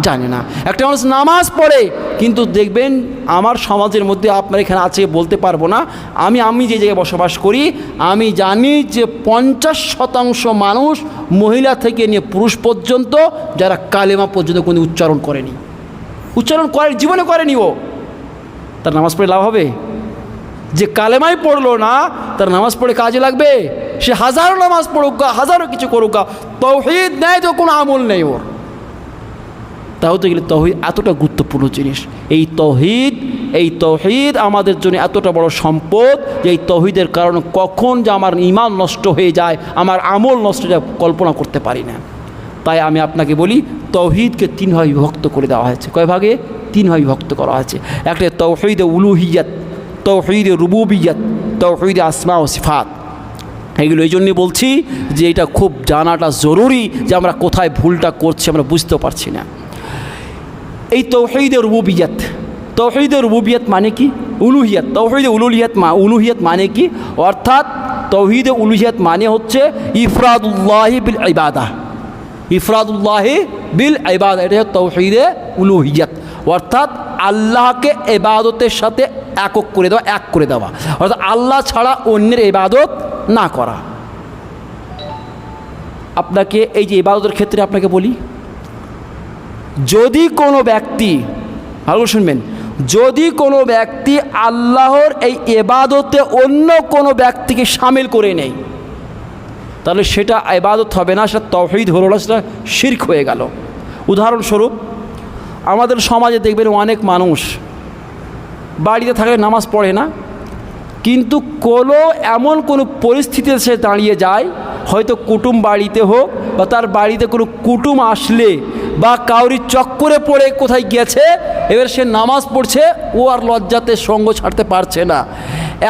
জানে না। একটা মানুষ নামাজ পড়ে কিন্তু দেখবেন আমার সমাজের মধ্যে, আপনার এখানে আছে বলতে পারবো না, আমি যে জায়গায় বসবাস করি আমি জানি যে 50% মানুষ মহিলা থেকে নিয়ে পুরুষ পর্যন্ত যারা কালেমা পর্যন্ত কোনো উচ্চারণ করে জীবনে করেনি। ও তার নামাজ পড়ে লাভ হবে? যে কালেমাই পড়লো না তার নামাজ পড়ে কাজে লাগবে? সে হাজারো নামাজ পড়ুক, হাজারো কিছু করুক, তাওহীদ নেই তো কোনো আমল নেই ওর। তাহলে গেলে তাওহীদ এতটা গুরুত্বপূর্ণ জিনিস। এই তাওহীদ আমাদের জন্য এতটা বড় সম্পদ যে এই তাওহীদের কারণে কখন যে আমার ঈমান নষ্ট হয়ে যায়, আমার আমল নষ্ট হয়ে যায়, কল্পনা করতে পারি না। তাই আমি আপনাকে বলি, তাওহীদকে 3 ভাগে বিভক্ত করে দেওয়া হয়েছে। কয় ভাগে? 3 ভাগে বিভক্ত করা হয়েছে। একটা তাওহীদে উলুহিয়্যাত, তাওহীদে রুবুবিয়্যাত, তাওহীদে আসমা ও সিফাত। এগুলো এই জন্যই বলছি যে এটা খুব জানাটা জরুরি, যে আমরা কোথায় ভুলটা করছি আমরা বুঝতেও পারছি না। এই তাওহীদে রুবুবিয়্যাত মানে কি? উলুহিয়্যাত। তাওহীদে উলুহিয়্যাত মানে কি? অর্থাৎ তাওহীদে উলুহিয়্যাত মানে হচ্ছে ইফরাদুল্লাহি বিল ইবাদা। এটা হচ্ছে তাওহীদে উলুহিয়্যাত, অর্থাৎ আল্লাহকে ইবাদতের সাথে এক করে দেওয়া, অর্থাৎ আল্লাহ ছাড়া অন্যের ইবাদত না করা। আপনাকে এই যে ইবাদতের ক্ষেত্রে আপনাকে বলি, যদি কোনো ব্যক্তি, ভালো শুনবেন, যদি কোনো ব্যক্তি আল্লাহর এই ইবাদতে অন্য কোনো ব্যক্তিকে শামিল করে নেয় তাহলে সেটা ইবাদত হবে না, সেটা তাওহীদ হলো না, সেটা শিরক হয়ে গেল। উদাহরণস্বরূপ আমাদের সমাজে দেখবেন অনেক মানুষ বাড়িতে থাকলে নামাজ পড়ে না, কিন্তু এমন কোনো পরিস্থিতিতে সে দাঁড়িয়ে যায়, হয়তো কুটুম বাড়িতে হোক বা তার বাড়িতে কোনো কুটুম আসলে বা কাউরি চক্করে পড়ে কোথায় গেছে, এবার সে নামাজ পড়ছে, ও আর লজ্জাতে সঙ্গ ছাড়তে পারছে না।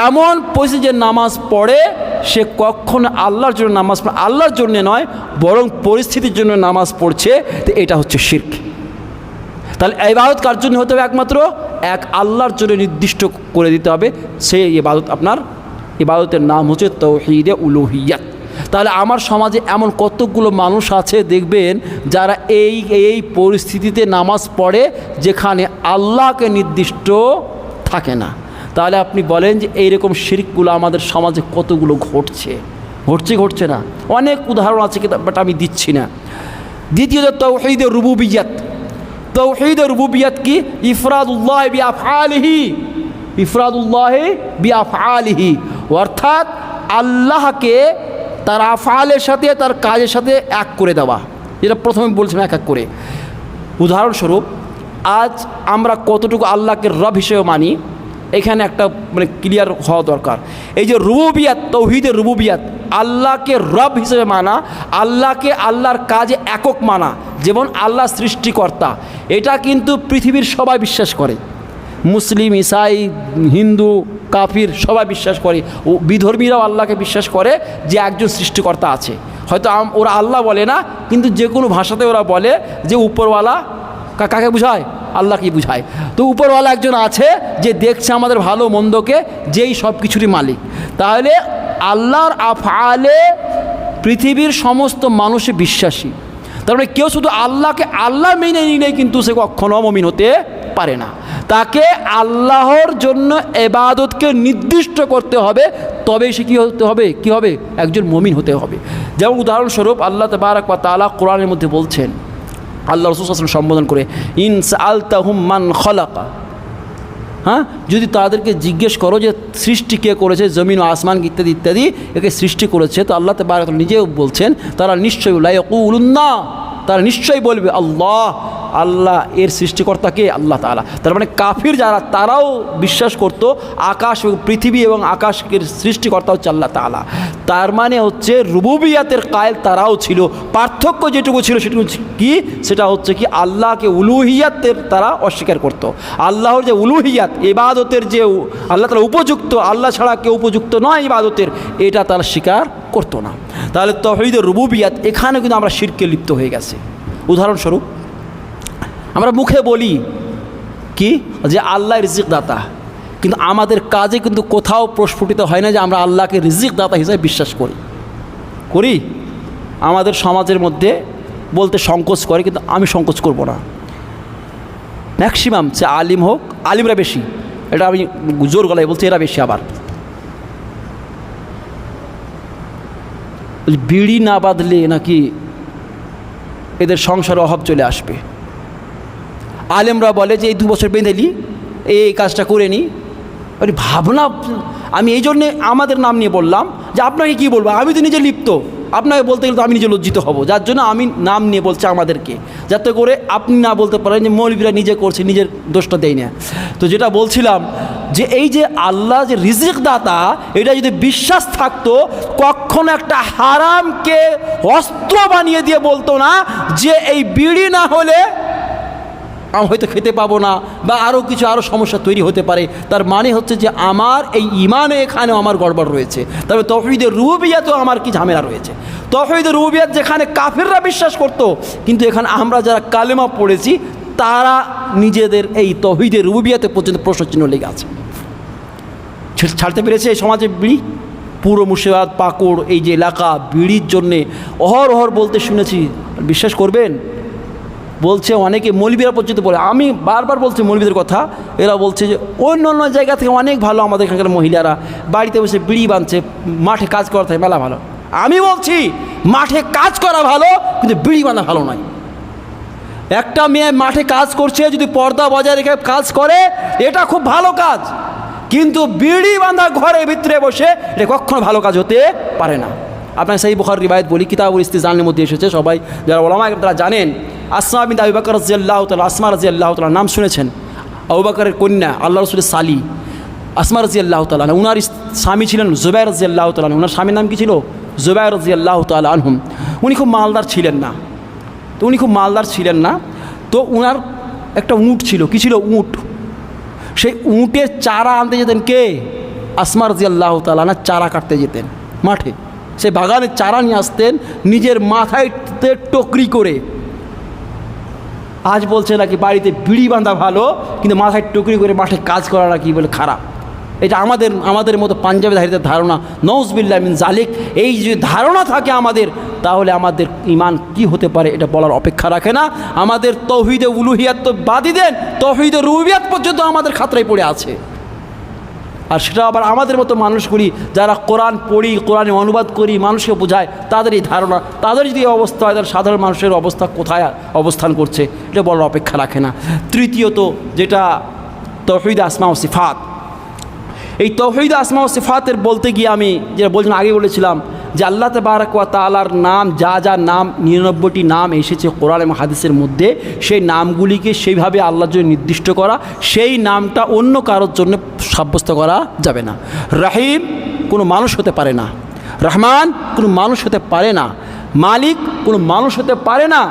এমন পরিস্থিতি যে নামাজ পড়ে সে কখনো আল্লাহর জন্য নামাজ পড়ে, আল্লাহর জন্য নয় বরং পরিস্থিতির জন্য নামাজ পড়ছে, তো এটা হচ্ছে শিরক। তাহলে ইবাদত কার জন্য হতে হবে? একমাত্র এক আল্লাহর জন্য নির্দিষ্ট করে দিতে হবে, সেই ইবাদত আপনার ইবাদতের নাম হচ্ছে তাওহীদে উলুহিয়াত। তাহলে আমার সমাজে এমন কতগুলো মানুষ আছে দেখবেন যারা এই পরিস্থিতিতে নামাজ পড়ে যেখানে আল্লাহকে নির্দিষ্ট থাকে না। তাহলে আপনি বলেন যে এইরকম শিরকগুলো আমাদের সমাজে কতগুলো ঘটছে না? অনেক উদাহরণ আছে বাট আমি দিচ্ছি না। দ্বিতীয়ত তাওহীদে রুবুবিয়্যাত। তাওহীদে রুবুবিয়্যাত কি? ইফরাদুল্লাহ বিআফআলিহি, অর্থাৎ আল্লাহকে তার আফআলের সাথে তার কাজের সাথে এক করে দেওয়া, যেটা প্রথমে বলছিলাম এক করে। উদাহরণস্বরূপ আজ আমরা কতটুকু আল্লাহকে রব হিসেবে মানি, এখানে একটা ক্লিয়ার হওয়া দরকার। এই যে রুবুবিয়াত, তাওহীদের রুবুবিয়াত, আল্লাহকে রব হিসেবে মানা, আল্লাহকে আল্লাহর কাজে একক মানা, যেমন আল্লাহ সৃষ্টিকর্তা, এটা কিন্তু পৃথিবীর সবাই বিশ্বাস করে। মুসলিম, ইসাই, হিন্দু, কাফির সবাই বিশ্বাস করে। ও বিধর্মীরাও আল্লাহকে বিশ্বাস করে যে একজন সৃষ্টিকর্তা আছে। হয়তো ওরা আল্লাহ বলে না, কিন্তু যে কোনো ভাষাতে ওরা বলে যে উপরওয়ালা। কাকে বুঝায়? আল্লাহকে বুঝায়। তো উপরওয়ালা একজন আছে যে দেখছে আমাদের ভালো মন্দকে, যেই সব কিছুরই মালিক। তাহলে আল্লাহর আফআলে পৃথিবীর সমস্ত মানুষই বিশ্বাসী। তার মানে কেউ শুধু আল্লাহকে আল্লাহ মেনে নিলে কিন্তু সে কখনো মুমিন হতে পারে না। তাকে আল্লাহর জন্য ইবাদতকে নির্দিষ্ট করতে হবে, তবে সে কী হবে? একজন মুমিন হতে হবে। যেমন উদাহরণস্বরূপ আল্লাহ তাবারাক ওয়া তাআলা কোরআনের মধ্যে বলছেন, আল্লাহ রাসূল সাল্লাল্লাহু আলাইহি ওয়াসাল্লাম সম্বোধন করে, ইন সাআলতাহুম মান খালাকা, হ্যাঁ, যদি তাদেরকে জিজ্ঞেস করো যে সৃষ্টি কে করেছে, জমিন ও আসমান ইত্যাদি ইত্যাদি একে সৃষ্টি করেছে, তো আল্লাহ তাবারাক ওয়া তাআলা নিজেও বলছেন তারা নিশ্চয়ই লা ইয়াকুলুন্না, তারা নিশ্চয়ই বলবে আল্লাহ, আল্লাহ এর সৃষ্টিকর্তাকে আল্লাহ তাআলা। তার মানে কাফির যারা, তারাও বিশ্বাস করতো আকাশ এবং পৃথিবী এবং আকাশের সৃষ্টিকর্তা হচ্ছে আল্লাহ তাআলা। তার মানে হচ্ছে রুবুবিয়াতের কায়েল তারাও ছিল। পার্থক্য যেটুকু ছিল সেটুকু কি? সেটা হচ্ছে কি আল্লাহকে উলুহিয়াতের তারা অস্বীকার করত। আল্লাহর যে উলুহিয়াত, ইবাদতের যে আল্লাহ তাআলা উপযুক্ত, আল্লাহ ছাড়া কেউ উপযুক্ত নয় ইবাদতের, এটা তারা স্বীকার করতো না। তাহলে তাওহীদের রুবুবিয়াত এখানে কিন্তু আমরা শিরকে লিপ্ত হয়ে গেছে। উদাহরণস্বরূপ আমরা মুখে বলি কি যে আল্লাহ রিজিক দাতা, কিন্তু আমাদের কাজে কিন্তু কোথাও প্রস্ফুটিত হয় না যে আমরা আল্লাহকে রিজিক দাতা হিসেবে বিশ্বাস করি। আমাদের সমাজের মধ্যে বলতে সংকোচ করে, কিন্তু আমি সংকোচ করব না। ম্যাক্সিমাম সে আলিম হোক, আলিমরা বেশি, এটা আমি জোর গলায় বলছি, এরা বেশি। আবার বিড়ি না বাঁধলে নাকি এদের সংসারে অভাব চলে আসবে। আলেমরা বলে যে এই 2 বছর বেঁধেলি, এই কাজটা করে নি। ভাবনা, আমি এই জন্যে আমাদের নাম নিয়ে বললাম যে আপনাকে কি বলবো, আমি তো নিজে লিপ্ত, আপনাকে বলতে গেলে তো আমি নিজে লজ্জিত হব, যার জন্য আমি নাম নিয়ে বলছি আমাদেরকে, যাতে করে আপনি না বলতে পারেন যে মৌলবীরা নিজে করছে, নিজের দোষটা দেয় না। তো যেটা বলছিলাম যে এই যে আল্লাহ যে রিজিক দাতা, এটা যদি বিশ্বাস থাকতো, কখনো একটা হারামকে অস্ত্র বানিয়ে দিয়ে বলতো না যে এই বিড়ি না হলে আমি হয়তো খেতে পাবো না, বা আরও সমস্যা তৈরি হতে পারে। তার মানে হচ্ছে যে আমার এই ইমানে এখানেও আমার গড়বড় রয়েছে। তবে তাওহীদের রুবুবিয়াতেও আমার কি ঝামেলা রয়েছে। তাওহীদের রুবুবিয়াত যেখানে কাফিররা বিশ্বাস করতো, কিন্তু এখানে আমরা যারা কালেমা পড়েছি তারা নিজেদের এই তাওহীদের রুবুবিয়াতে পর্যন্ত প্রশ্নচিহ্ন লেগে আছে। ছাড়তে পেরেছে এই সমাজে বিড়ি। পুরো মুর্শিদাবাদ, পাকুড় এই যে এলাকা বিড়ির জন্যে অহরহ বলতে শুনেছি। বিশ্বাস করবেন, বলছে অনেকে, মৌলবীরা পর্যন্ত বলে, আমি বারবার বলছি মৌলবীদের কথা, এরা বলছে যে অন্য অন্য জায়গা থেকে অনেক ভালো আমাদের এখানকার মহিলারা বাড়িতে বসে বিড়ি বাঁধছে, মাঠে কাজ করা থাকে মেলা ভালো। আমি বলছি মাঠে কাজ করা ভালো, কিন্তু বিড়ি বাঁধা ভালো নয়। একটা মেয়ে মাঠে কাজ করছে, যদি পর্দা বজায় রেখে কাজ করে, এটা খুব ভালো কাজ, কিন্তু বিড়ি বাঁধা ঘরের ভিতরে বসে এটা কখনো ভালো কাজ হতে পারে না। আপনার সেই বুখারী রিওয়ায়াত বলি, কিতাবুল ইস্তিজানের মধ্যে এসেছে, সবাই যারা ওলামা তারা জানেন। আসমা বিনতে আবু বকর রাদিয়াল্লাহু তাআলা, আসমা রাদিয়াল্লাহু তাআলা নাম শুনেছেন, আবু বকরের কন্যা, আল্লাহ রাসূলের সালি আসমা রাদিয়াল্লাহু তাআলা। উনার স্বামী ছিলেন জুবাইর রাদিয়াল্লাহু তাআলা। উনার স্বামীর নাম কি ছিল? জুবাইর রাদিয়াল্লাহু তাআলা আনহুম। উনি খুব মালদার ছিলেন না। তো উনার একটা উট ছিল। কি ছিল? উট। সেই উটের চারা আনতে যেতেন কে? আসমা রাদিয়াল্লাহু তাআলা আনহা চারা কাটতে যেতেন মাঠে, সে বাগানে চারা নিয়ে আসতেন নিজের মাথায় টকরি করে। আজ বলছে নাকি বাড়িতে বিড়ি বাঁধা ভালো, কিন্তু মাথায় টুকরি করে মাঠে কাজ করা নাকি বলে খারাপ। এটা আমাদের মতো পাঞ্জাবিধারীদের ধারণা, নউজুবিল্লাহ মিন জালিক। এই যে ধারণা থাকে আমাদের, তাহলে আমাদের ঈমান কি হতে পারে এটা বলার অপেক্ষা রাখে না। আমাদের তৌহিদে উলুহিয়াত তো বাদই দেন, তৌহিদে রুবুবিয়াত পর্যন্ত আমাদের খাতরায় পড়ে আছে। আর সেটা আবার আমাদের মতো মানুষগুলি যারা কোরআন পড়ি, কোরআনে অনুবাদ করি, মানুষকে বোঝায়, তাদের এই ধারণা, তাদের যদি এই অবস্থা হয়, তাহলে সাধারণ মানুষের অবস্থা কোথায় অবস্থান করছে এটা বলার অপেক্ষা রাখে না। তৃতীয়ত যেটা তাওহীদ আসমা ও সিফাত, এই তাওহীদ আসমা ও সিফাতের বলতে গিয়ে আমি যেটা বলছিলাম, আগে বলেছিলাম যে আল্লাহ তাবারক ওয়া তাআলার নাম, যা যা নাম 99টি নাম এসেছে কোরআন এবং হাদিসের মধ্যে, সেই নামগুলিকে সেইভাবে আল্লাহর জন্য নির্দিষ্ট করা, সেই নামটা অন্য কারোর জন্য সাব্যস্ত করা যাবে না। রহিম কোনো মানুষ হতে পারে না, রহমান কোনো মানুষ হতে পারে না, মালিক কোনো মানুষ হতে পারে না,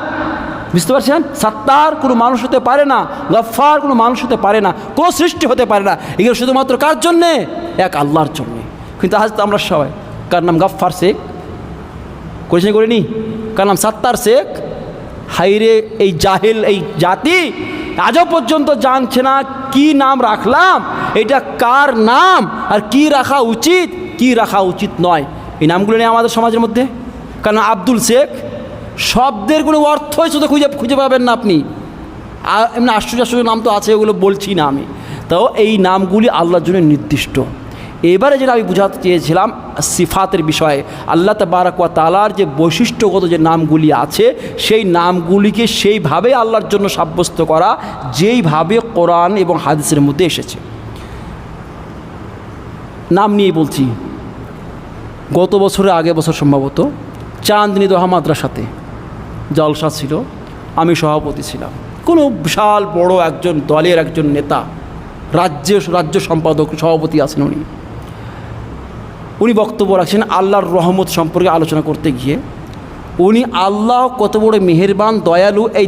বুঝতে পারছেন? সাত্তার কোনো মানুষ হতে পারে না, গফফার কোনো মানুষ হতে পারে না, কোনো সৃষ্টি হতে পারে না। এগুলো শুধুমাত্র কার জন্যে? এক আল্লাহর জন্যে। কিন্তু আজ তো আমরা সবাই, কার নাম গফফার শেখ করেছেন, করিনি? কার নাম সাত্তার শেখ? হাইরে এই জাহেল এই জাতি আজও পর্যন্ত জানছে না কি নাম রাখলাম, এটা কার নাম আর কি রাখা উচিত, কি রাখা উচিত নয়। এই নামগুলো নেই আমাদের সমাজের মধ্যে। কারণ আব্দুল শেখ শব্দের কোনো অর্থই শুধু খুঁজে পাবেন না আপনি। এমনি আশ্চর্য নাম তো আছে, ওগুলো বলছি না আমি। তাও এই নামগুলি আল্লাহর জন্য নির্দিষ্ট। এবারে যেটা আমি বোঝাতে চেয়েছিলাম সিফাতের বিষয়ে, আল্লাহ তাবারক ওয়া তাআলার যে বৈশিষ্ট্যগত যে নামগুলি আছে, সেই নামগুলিকে সেইভাবে আল্লাহর জন্য সাব্যস্ত করা যেইভাবে কোরআন এবং হাদিসের মধ্যে এসেছে। নাম নিয়ে বলছি, গত বছরের আগের বছর সম্ভবত চাঁদনী দোহা মাদ্রাসাতে জলসা ছিল, আমি সভাপতি ছিলাম। কোনো বিশাল বড় একজন দলের একজন নেতা, রাজ্য সম্পাদক সভাপতি আছেন, উনি বক্তব্য রাখছেন আল্লাহর রহমত সম্পর্কে আলোচনা করতে গিয়ে। উনি আল্লাহ কত বড় মেহেরবান দয়ালু, এই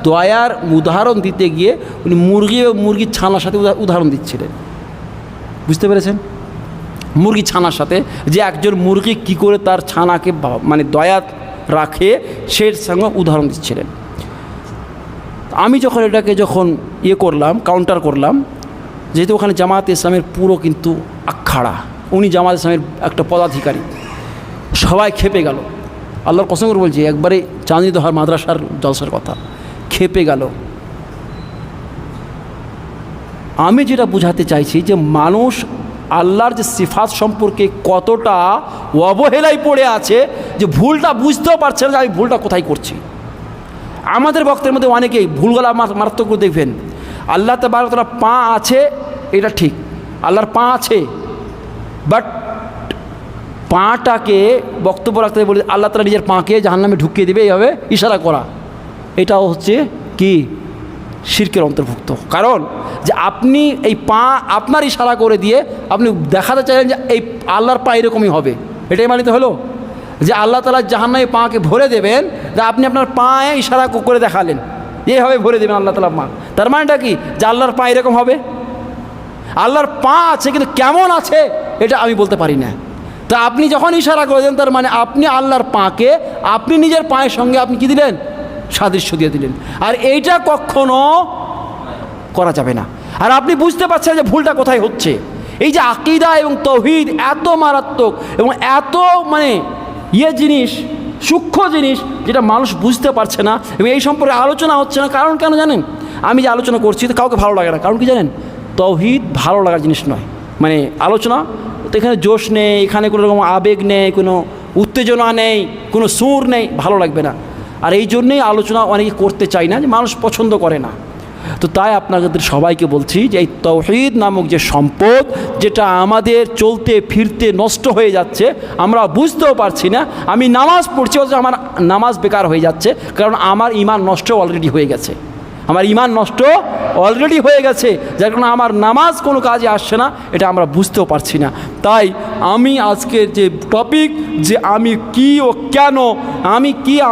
দয়ার উদাহরণ দিতে গিয়ে উনি মুরগির ছানার সাথে উদাহরণ দিচ্ছিলেন। বুঝতে পেরেছেন? মুরগি ছানার সাথে, যে একজন মুরগি কি করে তার ছানাকে মানে দয়া রাখে, সে সঙ্গে উদাহরণ দিচ্ছিলেন। আমি যখন এটাকে করলাম, কাউন্টার করলাম, যেহেতু ওখানে জামায়াতে ইসলামের পুরো কিন্তু আখাড়া, উনি জামায়াতে ইসলামের একটা পদাধিকারী, সবাই খেপে গেল। আল্লাহর কসম করে বলছি, একবারে চাঁদনী দোহার মাদ্রাসার জলসার কথা, খেপে গেল। আমি যেটা বোঝাতে চাইছি যে মানুষ আল্লাহর যে সিফাত সম্পর্কে কতটা অবহেলায় পড়ে আছে, যে ভুলটা বুঝতেও পারছে না যে আমি ভুলটা কোথায় করছি। আমাদের বক্তের মধ্যে অনেকেই ভুলগুলা মারাত্মক করে দেখবেন। আল্লাহ তাবারক ওয়া তাআলা পা আছে, এটা ঠিক, আল্লাহর পা আছে, বাট পাটাকে বক্তব্য রাখতে বলে আল্লাহ তাআলা নিজের পাকে জাহান্নামে ঢুকিয়ে দেবে, এইভাবে ইশারা করা, এটাও হচ্ছে কি শিরকের অন্তর্ভুক্ত। কারণ যে আপনি এই পা আপনার ইশারা করে দিয়ে আপনি দেখাতে চাইলেন যে এই আল্লাহর পা এরকমই হবে, এটাই মানিতে হলো যে আল্লাহ তাআলা জাহান্নামে পাকে ভরে দেবেন, যে আপনি আপনার পায়ে ইশারা করে দেখালেন এইভাবে ভরে দেবেন আল্লাহ তাআলা পা। তার মানেটা কি? যে আল্লাহর পা এরকম হবে। আল্লাহর পা আছে, কিন্তু কেমন আছে এটা আমি বলতে পারি না। তা আপনি যখন ইশারা করে দেন, তার মানে আপনি আল্লাহর পাকে আপনি নিজের পায়ের সঙ্গে আপনি কি দিলেন? সাদৃশ্য দিয়ে দিলেন। আর এইটা কখনো করা যাবে না। আর আপনি বুঝতে পারছেন যে ভুলটা কোথায় হচ্ছে। এই যে আকীদা এবং তাওহীদ এত মারাত্মক এবং এত জিনিস, সূক্ষ্ম জিনিস, যেটা মানুষ বুঝতে পারছে না এবং এই সম্পর্কে আলোচনা হচ্ছে না। কারণ কেন জানেন? আমি যে আলোচনা করছি তো কাউকে ভালো লাগে না। কারণ কি জানেন? তাওহীদ ভালো লাগার জিনিস নয়। আলোচনা তো এখানে জোশ নেই, এখানে কোনো রকম আবেগ নেই, কোনো উত্তেজনা নেই, কোনো সুর নেই, ভালো লাগবে না। আর এই জন্যেই আলোচনা অনেকে করতে চায় না, যে মানুষ পছন্দ করে না। তো তাই আপনাদের সবাইকে বলছি যে এই তাওহীদ নামক যে সম্পদ, যেটা আমাদের চলতে ফিরতে নষ্ট হয়ে যাচ্ছে, আমরা বুঝতেও পারছি না। আমি নামাজ পড়ছি, অথচ আমার নামাজ বেকার হয়ে যাচ্ছে, কারণ আমার ঈমান নষ্ট অলরেডি হয়ে গেছে। আমার ঈমান নষ্ট অলরেডি হয়ে গেছে, যার কারণে আমার নামাজ কোনো কাজে আসছে না, এটা আমরা বুঝতেও পারছি না। তাই আমি আজকের যে টপিক, যে আমি কি ও কেন,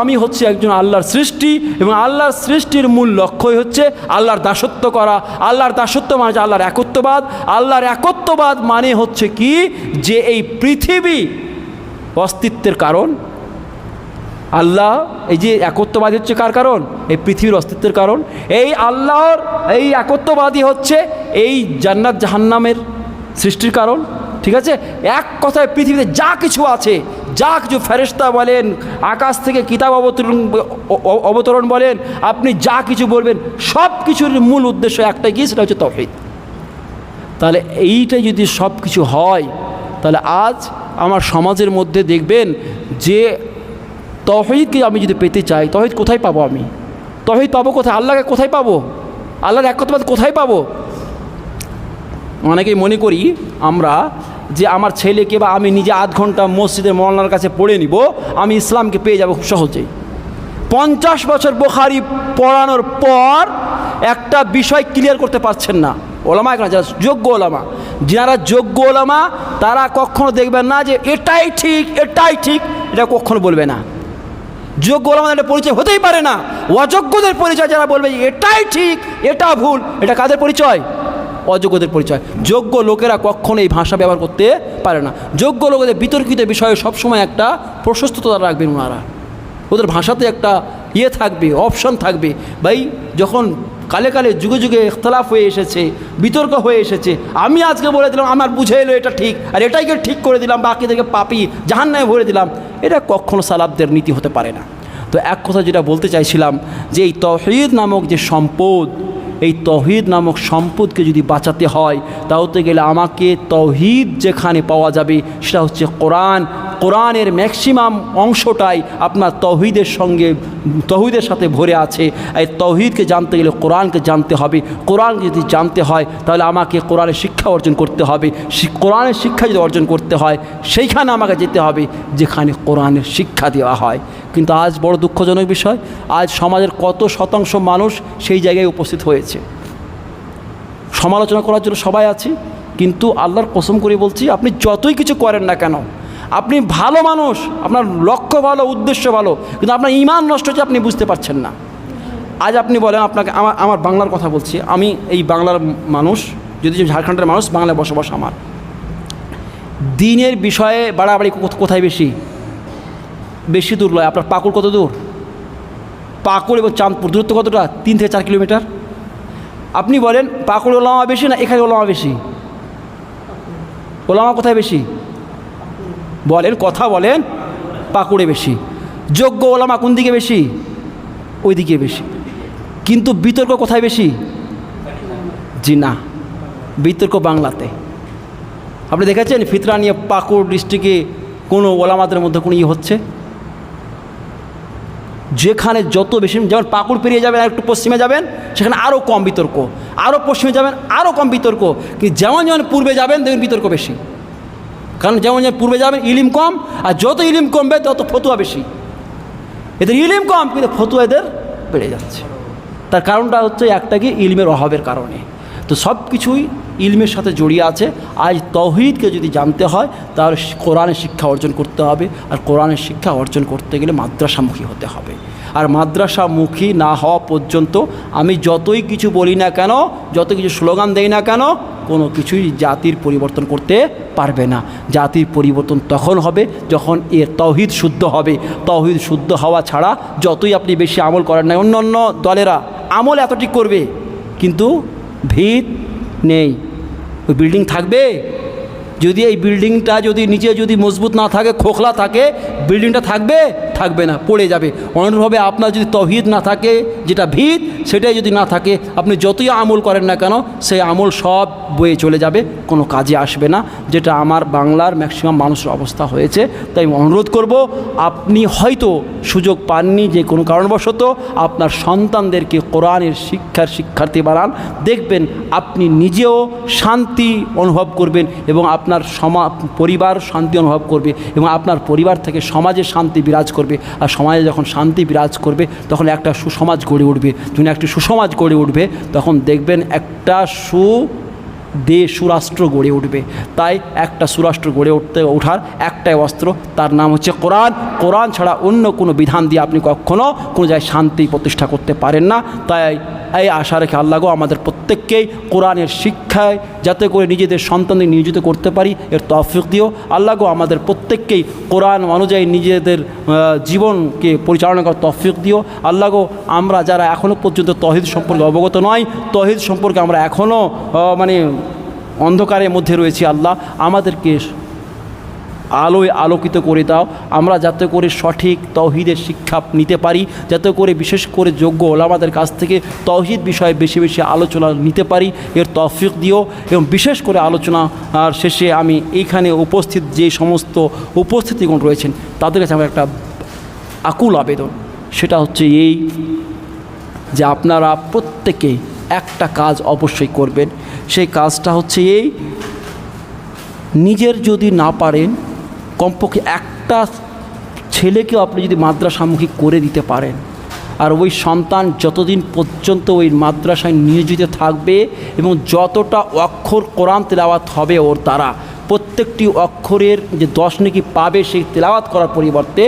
আমি হচ্ছে একজন আল্লাহর সৃষ্টি, এবং আল্লাহর সৃষ্টির মূল লক্ষ্যই হচ্ছে আল্লাহর দাসত্ব করা। আল্লাহর দাসত্ব মানে আল্লাহর একত্ববাদ। আল্লাহর একত্ববাদ মানে হচ্ছে কি, যে এই পৃথিবী অস্তিত্বের কারণ আল্লাহ। এই যে একত্ববাদী হচ্ছে কার কারণ? এই পৃথিবীর অস্তিত্বের কারণ। এই আল্লাহর এই একত্ববাদী হচ্ছে এই জান্নাত জাহান্নামের সৃষ্টির কারণ। ঠিক আছে, এক কথায় পৃথিবীতে যা কিছু আছে, যা কিছু ফেরেশতা বলেন, আকাশ থেকে কিতাব অবতরণ বলেন, আপনি যা কিছু বলবেন, সব কিছুর মূল উদ্দেশ্য একটাই কি, সেটা হচ্ছে তাওহীদ। তাহলে এইটাই যদি সব কিছু হয়, তাহলে আজ আমার সমাজের মধ্যে দেখবেন যে তাওহীদকে আমি যদি পেতে চাই, তাওহীদ কোথায় পাবো? আমি তাওহীদ পাবো কোথায়? আল্লাহকে কোথায় পাবো? আল্লাহর একত্ববাদ কোথায় পাবো? অনেকেই মনে করি আমরা যে আমার ছেলেকে বা আমি নিজে আধ ঘন্টা মসজিদের মওলানার কাছে পড়ে নিব, আমি ইসলামকে পেয়ে যাব খুব সহজেই। 50 বছর বুখারী পড়ানোর পর একটা বিষয় ক্লিয়ার করতে পারছেন না ওলামা, এখন যারা যোগ্য ওলামা, যারা যোগ্য ওলামা তারা কখনো দেখবেন না যে এটাই ঠিক, এটাই ঠিক, এটা কখনো বলবে না। যোগ্য ওলামাদের একটা পরিচয় হতেই পারে না। অযোগ্যদের পরিচয় যারা বলবে এটাই ঠিক, এটা ভুল, এটা কাদের পরিচয়? অযোগ্যদের পরিচয়। যোগ্য লোকেরা কখনো এই ভাষা ব্যবহার করতে পারে না। যোগ্য লোকেদের বিতর্কিত বিষয়ে সবসময় একটা প্রশস্ততা রাখবেন ওনারা। ওদের ভাষাতে একটা থাকবে, অপশন থাকবে। ভাই যখন কালে কালে যুগে যুগে ইখতলাফ হয়ে এসেছে, বিতর্ক হয়ে এসেছে, আমি আজকে বলে দিলাম আমার বুঝে এলো এটা ঠিক, আর এটাইকে ঠিক করে দিলাম, বাকিদেরকে পাপি জাহান্নামে ভরে দিলাম, এটা কখনো সালাফদের নীতি হতে পারে না। তো এক কথা যেটা বলতে চাইছিলাম, যে এই তাওহীদ নামক যে সম্পদ, এই তাওহীদ নামক সম্পদকে যদি বাঁচাতে হয়, তাহলে গেলে আমাকে তাওহীদ যেখানে পাওয়া যাবে সেটা হচ্ছে কোরআন। কোরআনের ম্যাক্সিমাম অংশটাই আপনার তাওহীদের সাথে ভরে আছে। এই তাওহীদকে জানতে গেলে কোরআনকে জানতে হবে। কোরআন যদি জানতে হয় তাহলে আমাকে কোরআনের শিক্ষা অর্জন করতে হবে। কোরআনের শিক্ষা যদি অর্জন করতে হয়, সেইখানে আমাকে যেতে হবে যেখানে কোরআনের শিক্ষা দেওয়া হয়। কিন্তু আজ বড় দুঃখজনক বিষয়, আজ সমাজের কত শতাংশ মানুষ সেই জায়গায় উপস্থিত হয়েছে। সমালোচনা করার জন্য সবাই আছে, কিন্তু আল্লাহর কসম করে বলছি, আপনি যতই কিছু করেন না কেন, আপনি ভালো মানুষ, আপনার লক্ষ্য ভালো, উদ্দেশ্য ভালো, কিন্তু আপনার ঈমান নষ্ট হচ্ছে, আপনি বুঝতে পারছেন না। আজ আপনি বলেন, আপনাকে আমার বাংলার কথা বলছি, আমি এই বাংলার মানুষ, যদি ঝাড়খণ্ডের মানুষ, বাংলায় বসবাস আমার। দিনের বিষয়ে বাড়াবাড়ি কোথায় বেশি দূর নয়। আপনার পাকুড় কত দূর? পাকুড় এবং চাঁদপুর দূরত্ব কতটা? 3 থেকে 4 কিলোমিটার। আপনি বলেন পাকুড় ওলামা বেশি না এখানে ওলামা বেশি? ওলামা কোথায় বেশি বলেন? কথা বলেন। পাকুড়ে বেশি। যোগ্য ওলামা কোন দিকে বেশি? ওই দিকে বেশি। কিন্তু বিতর্ক কোথায় বেশি? জি না, বিতর্ক বাংলাতে। আপনি দেখেছেন ফিতরা নিয়ে পাকুড় ডিস্ট্রিক্টে কোনো ওলামাদের মধ্যে কোনো হচ্ছে? যেখানে যত বেশি, যেমন পাকুড় পেরিয়ে যাবেন আর একটু পশ্চিমে যাবেন, সেখানে আরও কম বিতর্ক, আরও পশ্চিমে যাবেন আরও কম বিতর্ক। কিন্তু যেমন যেমন পূর্বে যাবেন দেখবেন বিতর্ক বেশি। কারণ যেমন যেমন পূর্বে যাবেন ইলিম কম, আর যত ইলিম কমবে তত ফতুয়া বেশি। এদের ইলিম কম কিন্তু ফতুয়া এদের বেড়ে যাচ্ছে। তার কারণটা হচ্ছে একটা কি, ইলমের অভাবের কারণে। তো সব কিছুই ইলমের সাথে জড়িয়ে আছে। আজ তাওহীদকে যদি জানতে হয় তাহলে কোরআনের শিক্ষা অর্জন করতে হবে, আর কোরআনের শিক্ষা অর্জন করতে গেলে মাদ্রাসামুখী হতে হবে। আর মাদ্রাসামুখী না হওয়া পর্যন্ত আমি যতই কিছু বলি না কেন, যত কিছু স্লোগান দেই না কেন, কোনো কিছুই জাতির পরিবর্তন করতে পারবে না। জাতির পরিবর্তন তখন হবে যখন এর তাওহীদ শুদ্ধ হবে। তাওহীদ শুদ্ধ হওয়া ছাড়া যতই আপনি বেশি আমল করেন না, অন্য দলেরা আমল এতটি করবে কিন্তু ভিত নেই। ওই বিল্ডিং থাকবে? যদি এই বিল্ডিংটা যদি নিচে যদি মজবুত না থাকে, খোখলা থাকে, বিল্ডিংটা থাকবে না, পড়ে যাবে। অনুরূপভাবে আপনার যদি তাওহীদ না থাকে, যেটা ভিত, সেটাই যদি না থাকে, আপনি যতই আমল করেন না কেন সেই আমল সব বয়ে চলে যাবে, কোনো কাজে আসবে না। যেটা আমার বাংলার ম্যাক্সিমাম মানুষের অবস্থা হয়েছে। তাই অনুরোধ করব, আপনি হয়তো সুযোগ পাননি যে কোনো কারণবশত, আপনার সন্তানদেরকে কোরআনের শিক্ষার্থী বানান। দেখবেন আপনি নিজেও শান্তি অনুভব করবেন এবং আপনার পরিবার শান্তি অনুভব করবে, এবং আপনার পরিবার থেকে সমাজে শান্তি বিরাজ করবে। আর সমাজে যখন শান্তি বিরাজ করবে তখন একটা সুসমাজ গড়ে উঠবে। যখন একটি সুসমাজ গড়ে উঠবে তখন দেখবেন একটা দেশ সুরাষ্ট্র গড়ে উঠবে। তাই একটা সুরাষ্ট্র গড়ে ওঠার একটাই অস্ত্র, তার নাম হচ্ছে কোরআন। কোরআন ছাড়া অন্য কোনো বিধান দিয়ে আপনি কখনও কোনো জায়গায় শান্তি প্রতিষ্ঠা করতে পারেন না। তাই এই আশা রেখে আল্লাহ গো আমাদের প্রত্যেককেই কোরআনের শিক্ষায় যাতে করে নিজেদের সন্তানদের নিয়োজিত করতে পারি এর তৌফিক দিও। আল্লাহ গো আমাদের প্রত্যেককেই কোরআন অনুযায়ী নিজেদের জীবনকে পরিচালনা করার তৌফিক দিও। আল্লাহ গো আমরা যারা এখনও পর্যন্ত তৌহিদ সম্পর্কে অবগত নয়, তৌহিদ সম্পর্কে আমরা এখনও অন্ধকারের মধ্যে রয়েছি, আল্লাহ আমাদেরকে আলোয় আলোকিত করে দাও। আমরা যাতে করে সঠিক তৌহিদের শিক্ষা নিতে পারি, যাতে করে বিশেষ করে যোগ্য ওলামাদের কাছ থেকে তৌহিদ বিষয়ে বেশি বেশি আলোচনা নিতে পারি এর তৌফিক দিও। এবং বিশেষ করে আলোচনার শেষে আমি এইখানে উপস্থিত যে সমস্ত উপস্থিতিগণ রয়েছেন তাদের কাছে আমার একটা আকুল আবেদন, সেটা হচ্ছে এই যে আপনারা প্রত্যেকেই একটা কাজ অবশ্যই করবেন। সেই কাজটা হচ্ছে এই, নিজের যদি না পারেন কমপক্ষে একটা ছেলেকেও আপনি যদি মাদ্রাসামুখী করে দিতে পারেন, আর ওই সন্তান যতদিন পর্যন্ত ওই মাদ্রাসায় নিয়োজিত থাকবে এবং যতটা অক্ষর কোরআন তেলাওয়াত হবে ওর দ্বারা, প্রত্যেকটি অক্ষরের যে 10 নেকি পাবে সেই তেলাওয়াত করার পরিবর্তে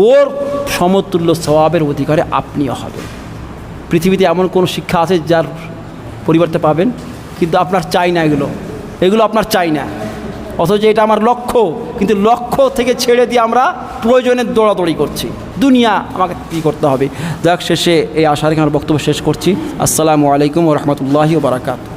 ওর সমতুল্য সওয়াবের অধিকারে আপনিও হবেন। পৃথিবীতে এমন কোনো শিক্ষা আছে যার পরিবর্তে পাবেন? কিন্তু আপনার চাই না, এগুলো আপনার চাই না, অথচ এটা আমার লক্ষ্য। কিন্তু লক্ষ্য থেকে ছেড়ে দিয়ে আমরা প্রয়োজনের দৌড়াদৌড়ি করছি, দুনিয়া আমাকে কী করতে হবে। যাক, শেষে এই আশা রেখে আমার বক্তব্য শেষ করছি। আসসালামু আলাইকুম ওয়া রাহমাতুল্লাহি ওয়া বারাকাতুহু।